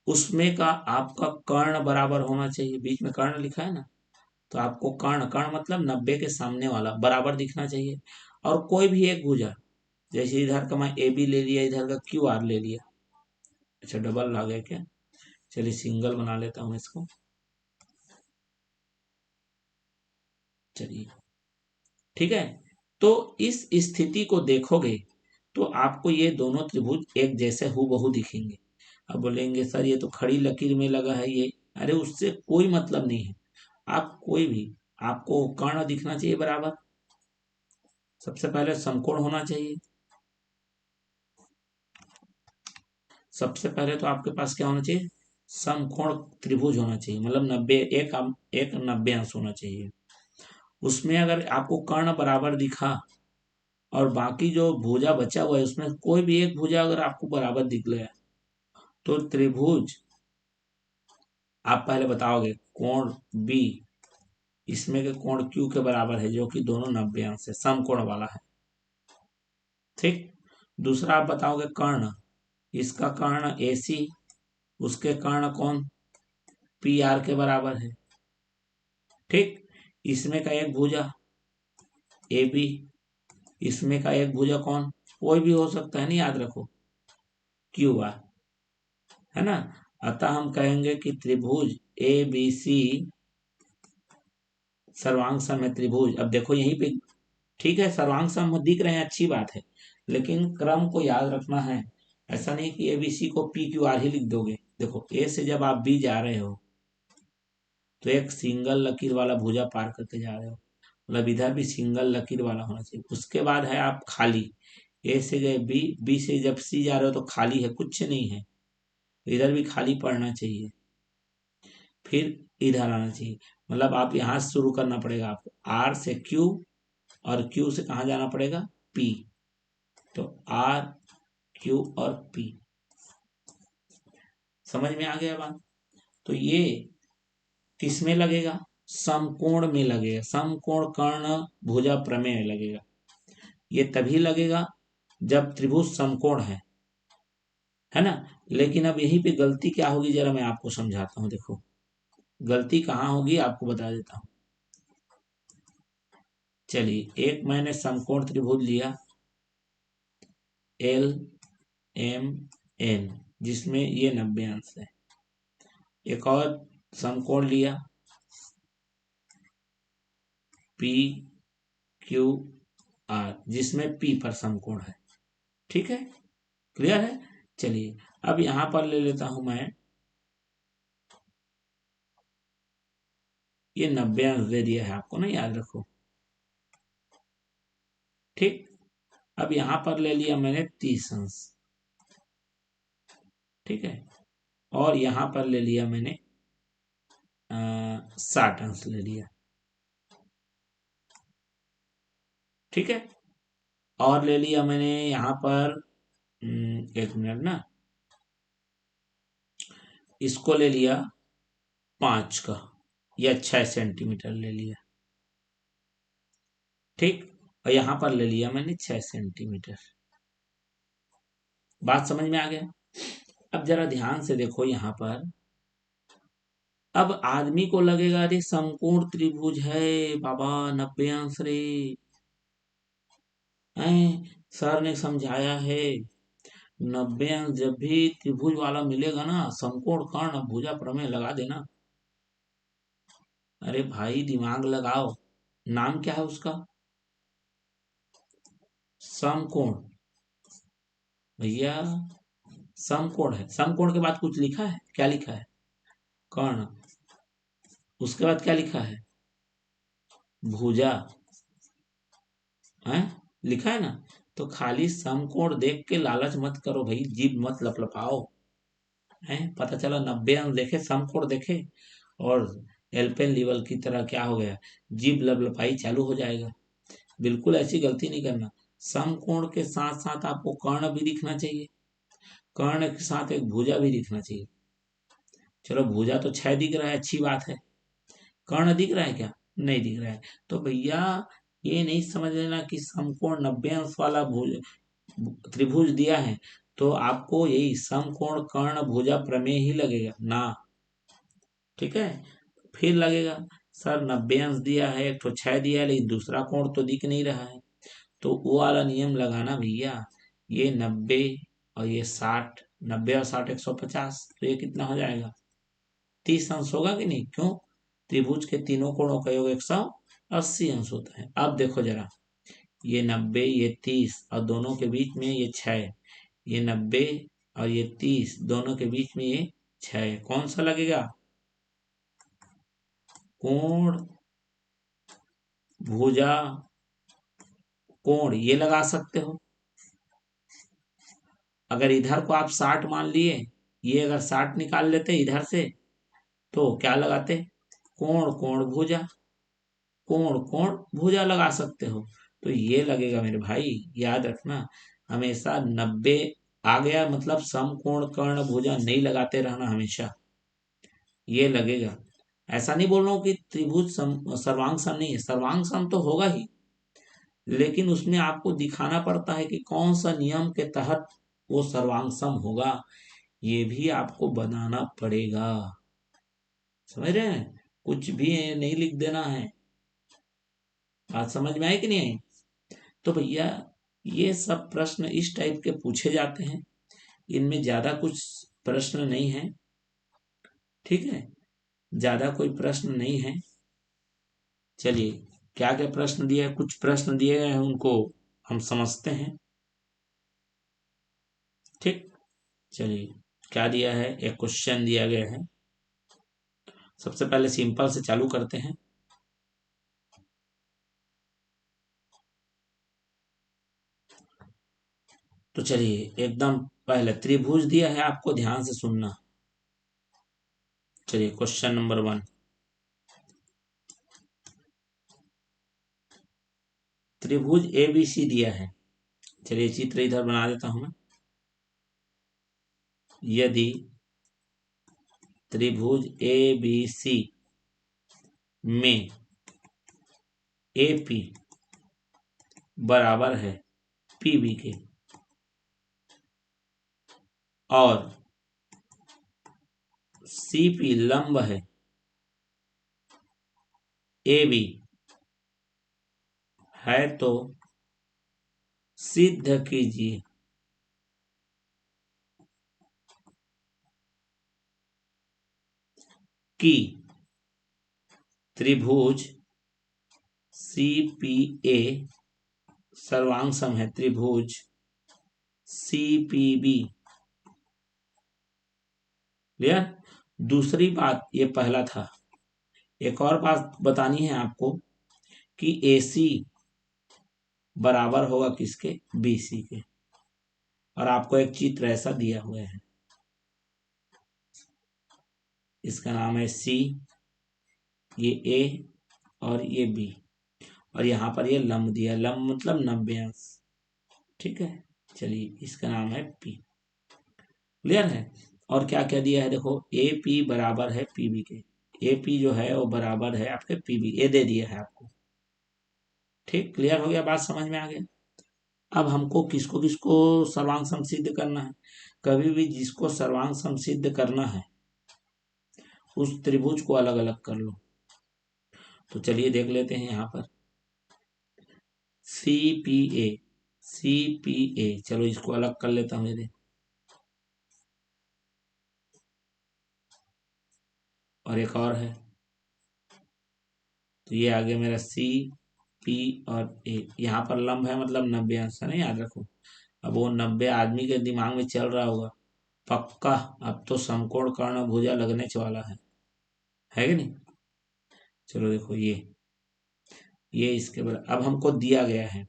[SPEAKER 1] उसमें का आपका कर्ण बराबर होना चाहिए, बीच में कर्ण लिखा है ना, तो आपको कर्ण, कर्ण मतलब 90 के सामने वाला बराबर दिखना चाहिए। और कोई भी एक भुजा, जैसे इधर का मैं ए बी ले लिया, इधर का क्यू आर ले लिया, अच्छा डबल आ गया क्या, चलिए सिंगल बना लेता हूं इसको, चलिए ठीक है। तो इस स्थिति को देखोगे तो आपको ये दोनों त्रिभुज एक जैसे हूबहू दिखेंगे। अब बोलेंगे सर ये तो खड़ी लकीर में लगा है ये, अरे उससे कोई मतलब नहीं है, आप कोई भी, आपको कर्ण दिखना चाहिए बराबर, सबसे पहले समकोण होना चाहिए। सबसे पहले तो आपके पास क्या होना चाहिए, समकोण त्रिभुज होना चाहिए, मतलब 90 एक 90 अंश होना चाहिए। उसमें अगर आपको कर्ण बराबर दिखा और बाकी जो भुजा बचा हुआ है उसमें कोई भी एक भुजा अगर आपको बराबर दिख गया तो त्रिभुज, आप पहले बताओगे कोण बी इसमें के कोण क्यू के बराबर है, जो कि दोनों 90 अंश है, समकोण वाला है। ठीक। दूसरा आप बताओगे कर्ण, इसका कर्ण AC, उसके कर्ण कौन PR के बराबर है। ठीक। इसमें का एक भुजा AB, इसमें का एक भुजा कौन, कोई भी हो सकता है, नहीं याद रखो, QR, है ना। अतः हम कहेंगे कि त्रिभुज ABC सर्वांग सम त्रिभुज। अब देखो यहीं पे, ठीक है, सर्वांग सम दिख रहे हैं, अच्छी बात है, लेकिन क्रम को याद रखना है। ऐसा नहीं कि ABC को PQR ही लिख दोगे। देखो A से जब आप B जा रहे हो तो एक सिंगल लकीर वाला भुजा पार करके जा रहे हो, मतलब इधर भी सिंगल लकीर वाला होना चाहिए। उसके बाद है आप खाली, A से गए B से जब C जा रहे हो तो खाली है, कुछ नहीं है, इधर भी खाली पड़ना चाहिए, फिर इधर आना चाहिए। मतलब आप यहाँ से शुरू करना पड़ेगा आपको, R से Q और Q से कहाँ जाना पड़ेगा, P। तो R Q और P, समझ में आ गया बात। तो ये किस में लगेगा, समकोण में लगेगा, समकोण कर्ण भुजा प्रमेय में लगेगा। ये तभी लगेगा जब त्रिभुज समकोण है ना। लेकिन अब यहीं पे गलती क्या होगी, जरा मैं आपको समझाता हूँ। देखो गलती कहाँ होगी आपको बता देता हूँ। चलिए, एक मैंने समकोण त्रिभुज लिया LMN, जिसमें ये 90 अंश है। एक और समकोण लिया PQR, जिसमें P पर समकोण है। ठीक है, क्लियर है। चलिए अब यहां पर ले लेता हूं मैं, ये 90 अंश दे दिया है आपको ना, याद रखो। ठीक। अब यहां पर ले लिया मैंने 30 अंश। ठीक है। और यहां पर ले लिया मैंने 60 अंश ले लिया। ठीक है। और ले लिया मैंने यहां पर, एक मिनट ना, इसको ले लिया 5 का या 6 सेंटीमीटर ले लिया। ठीक। और यहां पर ले लिया मैंने 6 सेंटीमीटर। बात समझ में आ गया। अब जरा ध्यान से देखो यहां पर, अब आदमी को लगेगा अरे समकोण त्रिभुज है बाबा, 90 अंश रे, हैं, सर ने समझाया है 90 अंश जब भी त्रिभुज वाला मिलेगा ना, समकोण कर्ण भुजा प्रमेय लगा देना। अरे भाई दिमाग लगाओ, नाम क्या है उसका, समकोण। भैया समकोण है, समकोण के बाद कुछ लिखा है, क्या लिखा है, कर्ण, उसके बाद क्या लिखा है, भुजा, है, लिखा है ना। तो खाली समकोण देख के लालच मत करो भाई, जीभ मत लपलपाओ। है, पता चला 90 अंक देखे, समकोण देखे, और एल्पेन लीवल की तरह क्या हो गया, जीभ लपलपाई चालू हो जाएगा। बिल्कुल ऐसी गलती नहीं करना। समकोण के साथ साथ आपको कर्ण भी दिखना चाहिए, कर्ण के साथ एक भुजा भी दिखना चाहिए। चलो भुजा तो 6 दिख रहा है, अच्छी बात है, कर्ण दिख रहा है क्या, नहीं दिख रहा है। तो भैया ये नहीं समझ लेना कि समकोण 90 अंश वाला भुज त्रिभुज दिया है तो आपको यही समकोण कर्ण भुजा प्रमेय ही लगेगा ना। ठीक है। फिर लगेगा सर 90 अंश दिया है, एक तो 6 दिया है, लेकिन दूसरा कोण तो दिख नहीं रहा है। तो वो वाला नियम लगाना भैया, ये 90 और ये 60, 90 और 60 150, तो ये कितना हो जाएगा, 30 अंश होगा कि नहीं, क्यों, त्रिभुज के तीनों कोणों का योग 180 अंश होता है। अब देखो जरा, ये 90 ये 30 और दोनों के बीच में ये 6, ये 90 और ये 30 दोनों के बीच में ये 6, कौन सा लगेगा, कोण भुजा कोण ये लगा सकते हो। अगर इधर को आप 60 मान लिए, ये अगर 60 निकाल लेते इधर से, तो क्या लगाते, कोण कोण भुजा, कोण कोण भुजा लगा सकते हो। तो ये लगेगा मेरे भाई, याद रखना, हमेशा 90 आ गया मतलब समकोण कर्ण भुजा नहीं लगाते रहना हमेशा, ये लगेगा। ऐसा नहीं बोल रहा हूँ कि त्रिभुज सर्वांग सम नहीं है, सर्वांग सम तो होगा ही, लेकिन उसमें आपको दिखाना पड़ता है कि कौन सा नियम के तहत वो सर्वांग सम होगा, ये भी आपको बनाना पड़ेगा। समझ रहे हैं, कुछ भी नहीं लिख देना है। बात समझ में आई कि नहीं आई? तो भैया ये सब प्रश्न इस टाइप के पूछे जाते हैं, इनमें ज्यादा कुछ प्रश्न नहीं है, ठीक है, ज्यादा कोई प्रश्न नहीं है। चलिए, क्या क्या प्रश्न दिए, कुछ प्रश्न दिए गए हैं उनको हम समझते हैं, ठीक। चलिए, क्या दिया है, एक क्वेश्चन दिया गया है। सबसे पहले सिंपल से चालू करते हैं। तो चलिए, एकदम पहले त्रिभुज दिया है, आपको ध्यान से सुनना। चलिए, क्वेश्चन नंबर 1, त्रिभुज एबीसी दिया है। चलिए, चित्र इधर बना देता हूं मैं। यदि त्रिभुज एबीसी में एपी बराबर है पीबी के, और सीपी लंब है एबी, है तो सिद्ध कीजिए कि त्रिभुज सीपीए सर्वांग सम है त्रिभुज सीपीबी। क्लियर? दूसरी बात, ये पहला था। एक और बात बतानी है आपको कि एसी बराबर होगा किसके, बीसी के। और आपको एक चित्र ऐसा दिया हुआ है, इसका नाम है सी, ये ए और ये बी, और यहाँ पर ये लंब दिया, लंब मतलब 90 अंश, ठीक है। चलिए, इसका नाम है पी। क्लियर है? और क्या क्या दिया है, देखो, ए पी बराबर है पीबी के, ए पी जो है वो बराबर है आपके पीबी, ये दे दिया है आपको। ठीक, क्लियर हो गया, बात समझ में आ गया। अब हमको किसको किसको सर्वांग सम सिद्ध करना है, कभी भी जिसको सर्वांग सम सिद्ध करना है उस त्रिभुज को अलग अलग कर लो। तो चलिए देख लेते हैं यहाँ पर C P A, C P A, चलो इसको अलग कर लेता हूँ ये, और एक और है, तो ये आ गया मेरा सी पी और ए, यहाँ पर लंब है मतलब 90 अंश है ना, याद रखो। अब वो 90 आदमी के दिमाग में चल रहा होगा, पक्का अब तो समकोण कर्ण भुजा लगने वाला है कि नहीं। चलो देखो, ये इसके बराबर अब हमको दिया गया है,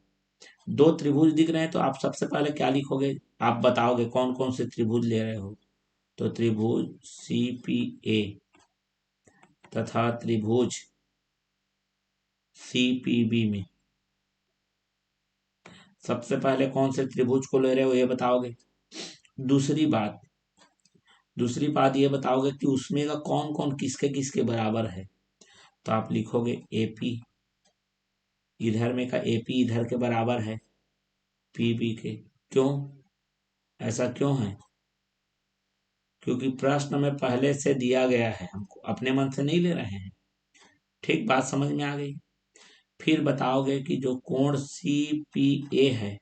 [SPEAKER 1] दो त्रिभुज दिख रहे हैं, तो आप सबसे पहले क्या लिखोगे, आप बताओगे कौन कौन से त्रिभुज ले रहे हो। तो त्रिभुज सी पी ए तथा त्रिभुज सी पी बी में सबसे पहले कौन से त्रिभुज को ले रहे हो ये बताओगे। दूसरी बात, दूसरी बात ये बताओगे कि उसमें का कौन कौन किसके किसके बराबर है। तो आप लिखोगे एपी, इधर में का एपी इधर के बराबर है पीबी के। क्यों, ऐसा क्यों है? क्योंकि प्रश्न में पहले से दिया गया है, हमको अपने मन से नहीं ले रहे हैं। ठीक, बात समझ में आ गई। फिर बताओगे कि जो कोण सी पी ए है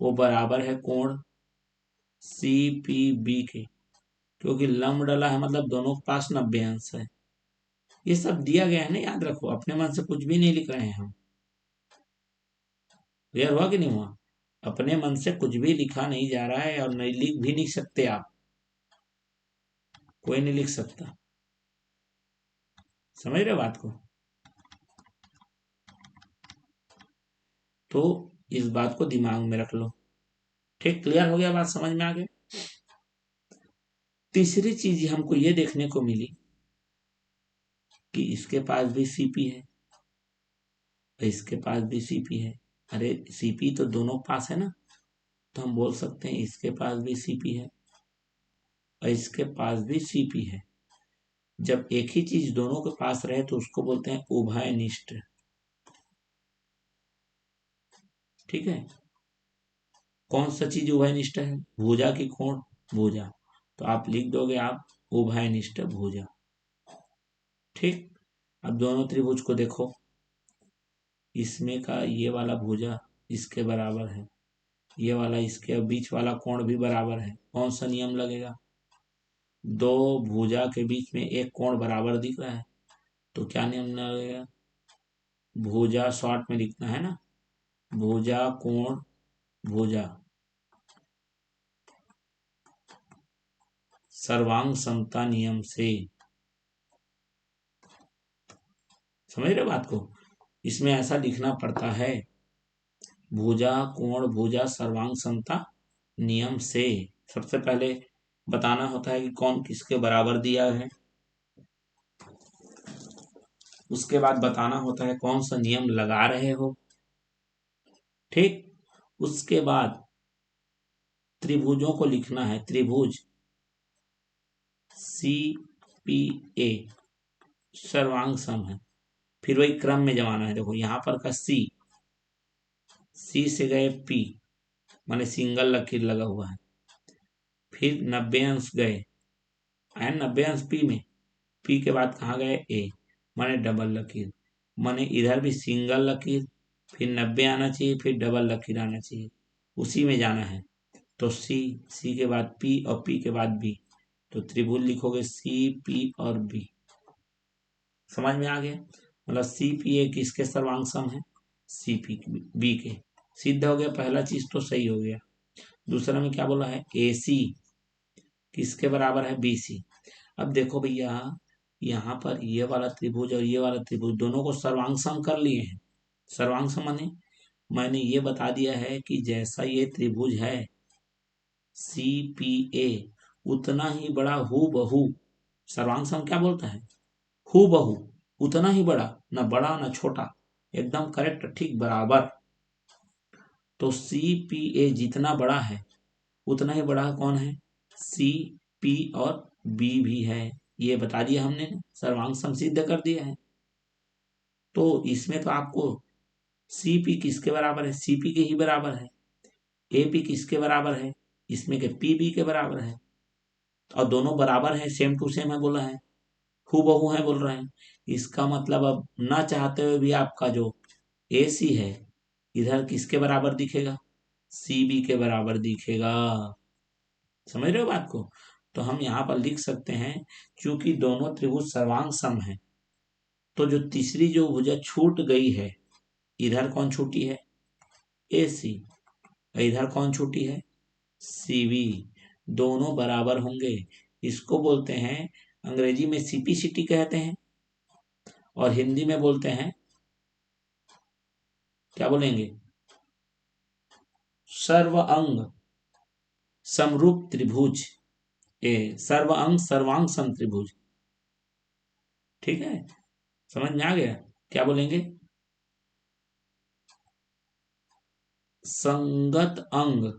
[SPEAKER 1] वो बराबर है कोण सी पी बी के, क्योंकि लंब डला है मतलब दोनों के पास 90 अंश है। ये सब दिया गया है ना, याद रखो, अपने मन से कुछ भी नहीं लिख रहे हैं हम। क्लियर हुआ कि नहीं हुआ? अपने मन से कुछ भी लिखा नहीं जा रहा है, और नहीं लिख भी नहीं सकते आप, कोई नहीं लिख सकता। समझ रहे हो बात को? तो इस बात को दिमाग में रख लो। ठीक, क्लियर हो गया, बात समझ में आ गई। तीसरी चीज हमको ये देखने को मिली कि इसके पास भी सीपी है और इसके पास भी सीपी है। अरे सीपी तो दोनों पास है ना, तो हम बोल सकते हैं इसके पास भी सीपी है और इसके पास भी सीपी है। जब एक ही चीज दोनों के पास रहे तो उसको बोलते हैं उभयनिष्ठ। ठीक है, कौन सा चीज उभयनिष्ठ है? भुजा की कोण, भुजा। तो आप लिख दोगे आप उभयनिष्ठ भुजा। ठीक, अब दोनों त्रिभुज को देखो, इसमें का ये वाला भुजा इसके बराबर है, ये वाला इसके बीच वाला कोण भी बराबर है। कौन सा नियम लगेगा? दो भुजा के बीच में एक कोण बराबर दिख रहा है, तो क्या नियम लगेगा? भुजा शॉर्ट में लिखना है ना, भुजा कोण भुजा सर्वांग समता नियम से। समझ रहे बात को? इसमें ऐसा लिखना पड़ता है, भुजा कोण भुजा सर्वांग समता नियम से। सबसे पहले बताना होता है कि कौन किसके बराबर दिया है, उसके बाद बताना होता है कौन सा नियम लगा रहे हो। ठीक, उसके बाद त्रिभुजों को लिखना है, त्रिभुज सी पी ए सर्वांग सम है। फिर वही क्रम में जमाना है। देखो यहाँ पर का सी से गए पी, माने सिंगल लकीर लगा हुआ है। फिर 90 अंश गए, आए 90 अंश पी में, पी के बाद कहाँ गए? ए, माने डबल लकीर, माने इधर भी सिंगल लकीर, फिर 90 आना चाहिए, फिर डबल लकीर आना चाहिए, उसी में जाना है। तो सी के बाद पी और पी के बाद बी, तो त्रिभुज लिखोगे सी पी और बी। समझ में आ गया? मतलब सी पी ए किसके सर्वांग सम है? सी पी बी के। सिद्ध हो गया, पहला चीज तो सही हो गया। दूसरा में क्या बोला है? ए सी किसके बराबर है? B C. अब देखो भैया, यहाँ पर ये वाला त्रिभुज और ये वाला त्रिभुज दोनों को सर्वांग सम कर लिए हैं। सर्वांग सम माने मैंने ये बता दिया है कि जैसा ये त्रिभुज है सी पी ए, उतना ही बड़ा हु बहू। सर्वांग सम क्या बोलता है? हु बहू, उतना ही बड़ा, न बड़ा न छोटा, एकदम करेक्ट, ठीक बराबर। तो सी पी ए जितना बड़ा है उतना ही बड़ा कौन है? सी पी और बी भी है। ये बता दिया हमने, सर्वांग सम सिद्ध कर दिया है। तो इसमें तो आपको सी पी किसके बराबर है? सी पी के ही बराबर है। ए पी किसके बराबर है? इसमें के पी बी के बराबर है। और दोनों बराबर है, सेम टू सेम है बोला है, हु बहू है बोल रहे हैं। इसका मतलब अब ना चाहते हुए भी आपका जो ए सी है इधर किसके बराबर दिखेगा? सी बी के बराबर दिखेगा। समझ रहे हो बात को? तो हम यहाँ पर लिख सकते हैं, क्योंकि दोनों त्रिभुज सर्वांग सम है, तो जो तीसरी जो भुजा छूट गई है, इधर कौन छूटी है? ए सी। इधर कौन छूटी है? C B. दोनों बराबर होंगे, इसको बोलते हैं, अंग्रेजी में सीपीसीटी कहते हैं और हिंदी में बोलते हैं, क्या बोलेंगे? सर्व अंग समरूप त्रिभुज। सर्व अंग सर्वांग सम त्रिभुज। ठीक है, समझ में आ गया? क्या बोलेंगे? संगत अंग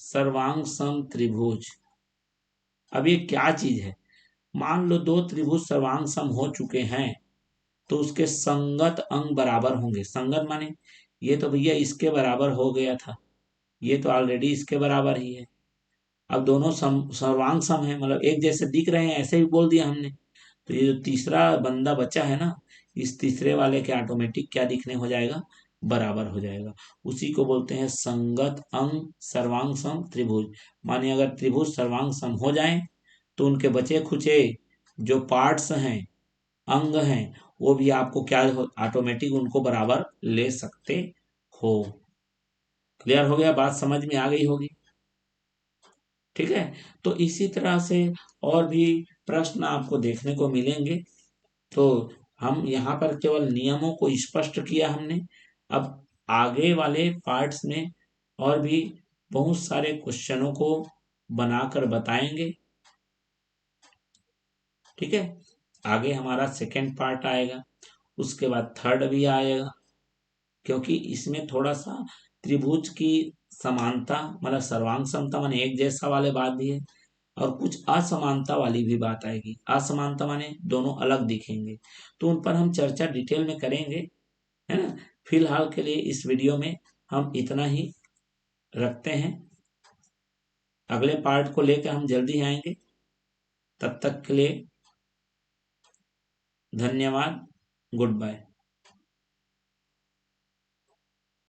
[SPEAKER 1] सर्वांग सम त्रिभुज। अब ये क्या चीज है? मान लो दो त्रिभुज सर्वांग सम हो चुके हैं, तो उसके संगत अंग बराबर होंगे। संगत माने ये तो भैया इसके बराबर हो गया था, ये तो ऑलरेडी इसके बराबर ही है। अब दोनों सर्वांग सम है, मतलब एक जैसे दिख रहे हैं, ऐसे भी बोल दिया हमने। तो ये जो तीसरा बंदा बचा है ना, इस तीसरे वाले के ऑटोमेटिक क्या दिखने हो जाएगा? बराबर हो जाएगा। उसी को बोलते हैं संगत अंग सर्वांग सम त्रिभुज। माने अगर त्रिभुज सर्वांग सम हो जाए तो उनके बचे खुचे जो पार्ट्स हैं, अंग हैं, वो भी आपको क्या ऑटोमेटिक उनको बराबर ले सकते हो। क्लियर हो गया? बात समझ में आ गई होगी। ठीक है, तो इसी तरह से और भी प्रश्न आपको देखने को मिलेंगे। तो हम यहाँ पर केवल नियमों को स्पष्ट किया हमने। अब आगे वाले पार्ट्स में और भी बहुत सारे क्वेश्चनों को बनाकर बताएंगे। ठीक है, आगे हमारा सेकेंड पार्ट आएगा, उसके बाद थर्ड भी आएगा, क्योंकि इसमें थोड़ा सा त्रिभुज की समानता मतलब सर्वांग समता माने एक जैसा वाले बात भी है, और कुछ असमानता वाली भी बात आएगी। असमानता माने दोनों अलग दिखेंगे, तो उन पर हम चर्चा डिटेल में करेंगे, है ना। फिलहाल के लिए इस वीडियो में हम इतना ही रखते हैं। अगले पार्ट को लेकर हम जल्दी आएंगे। तब तक के लिए धन्यवाद। Good bye.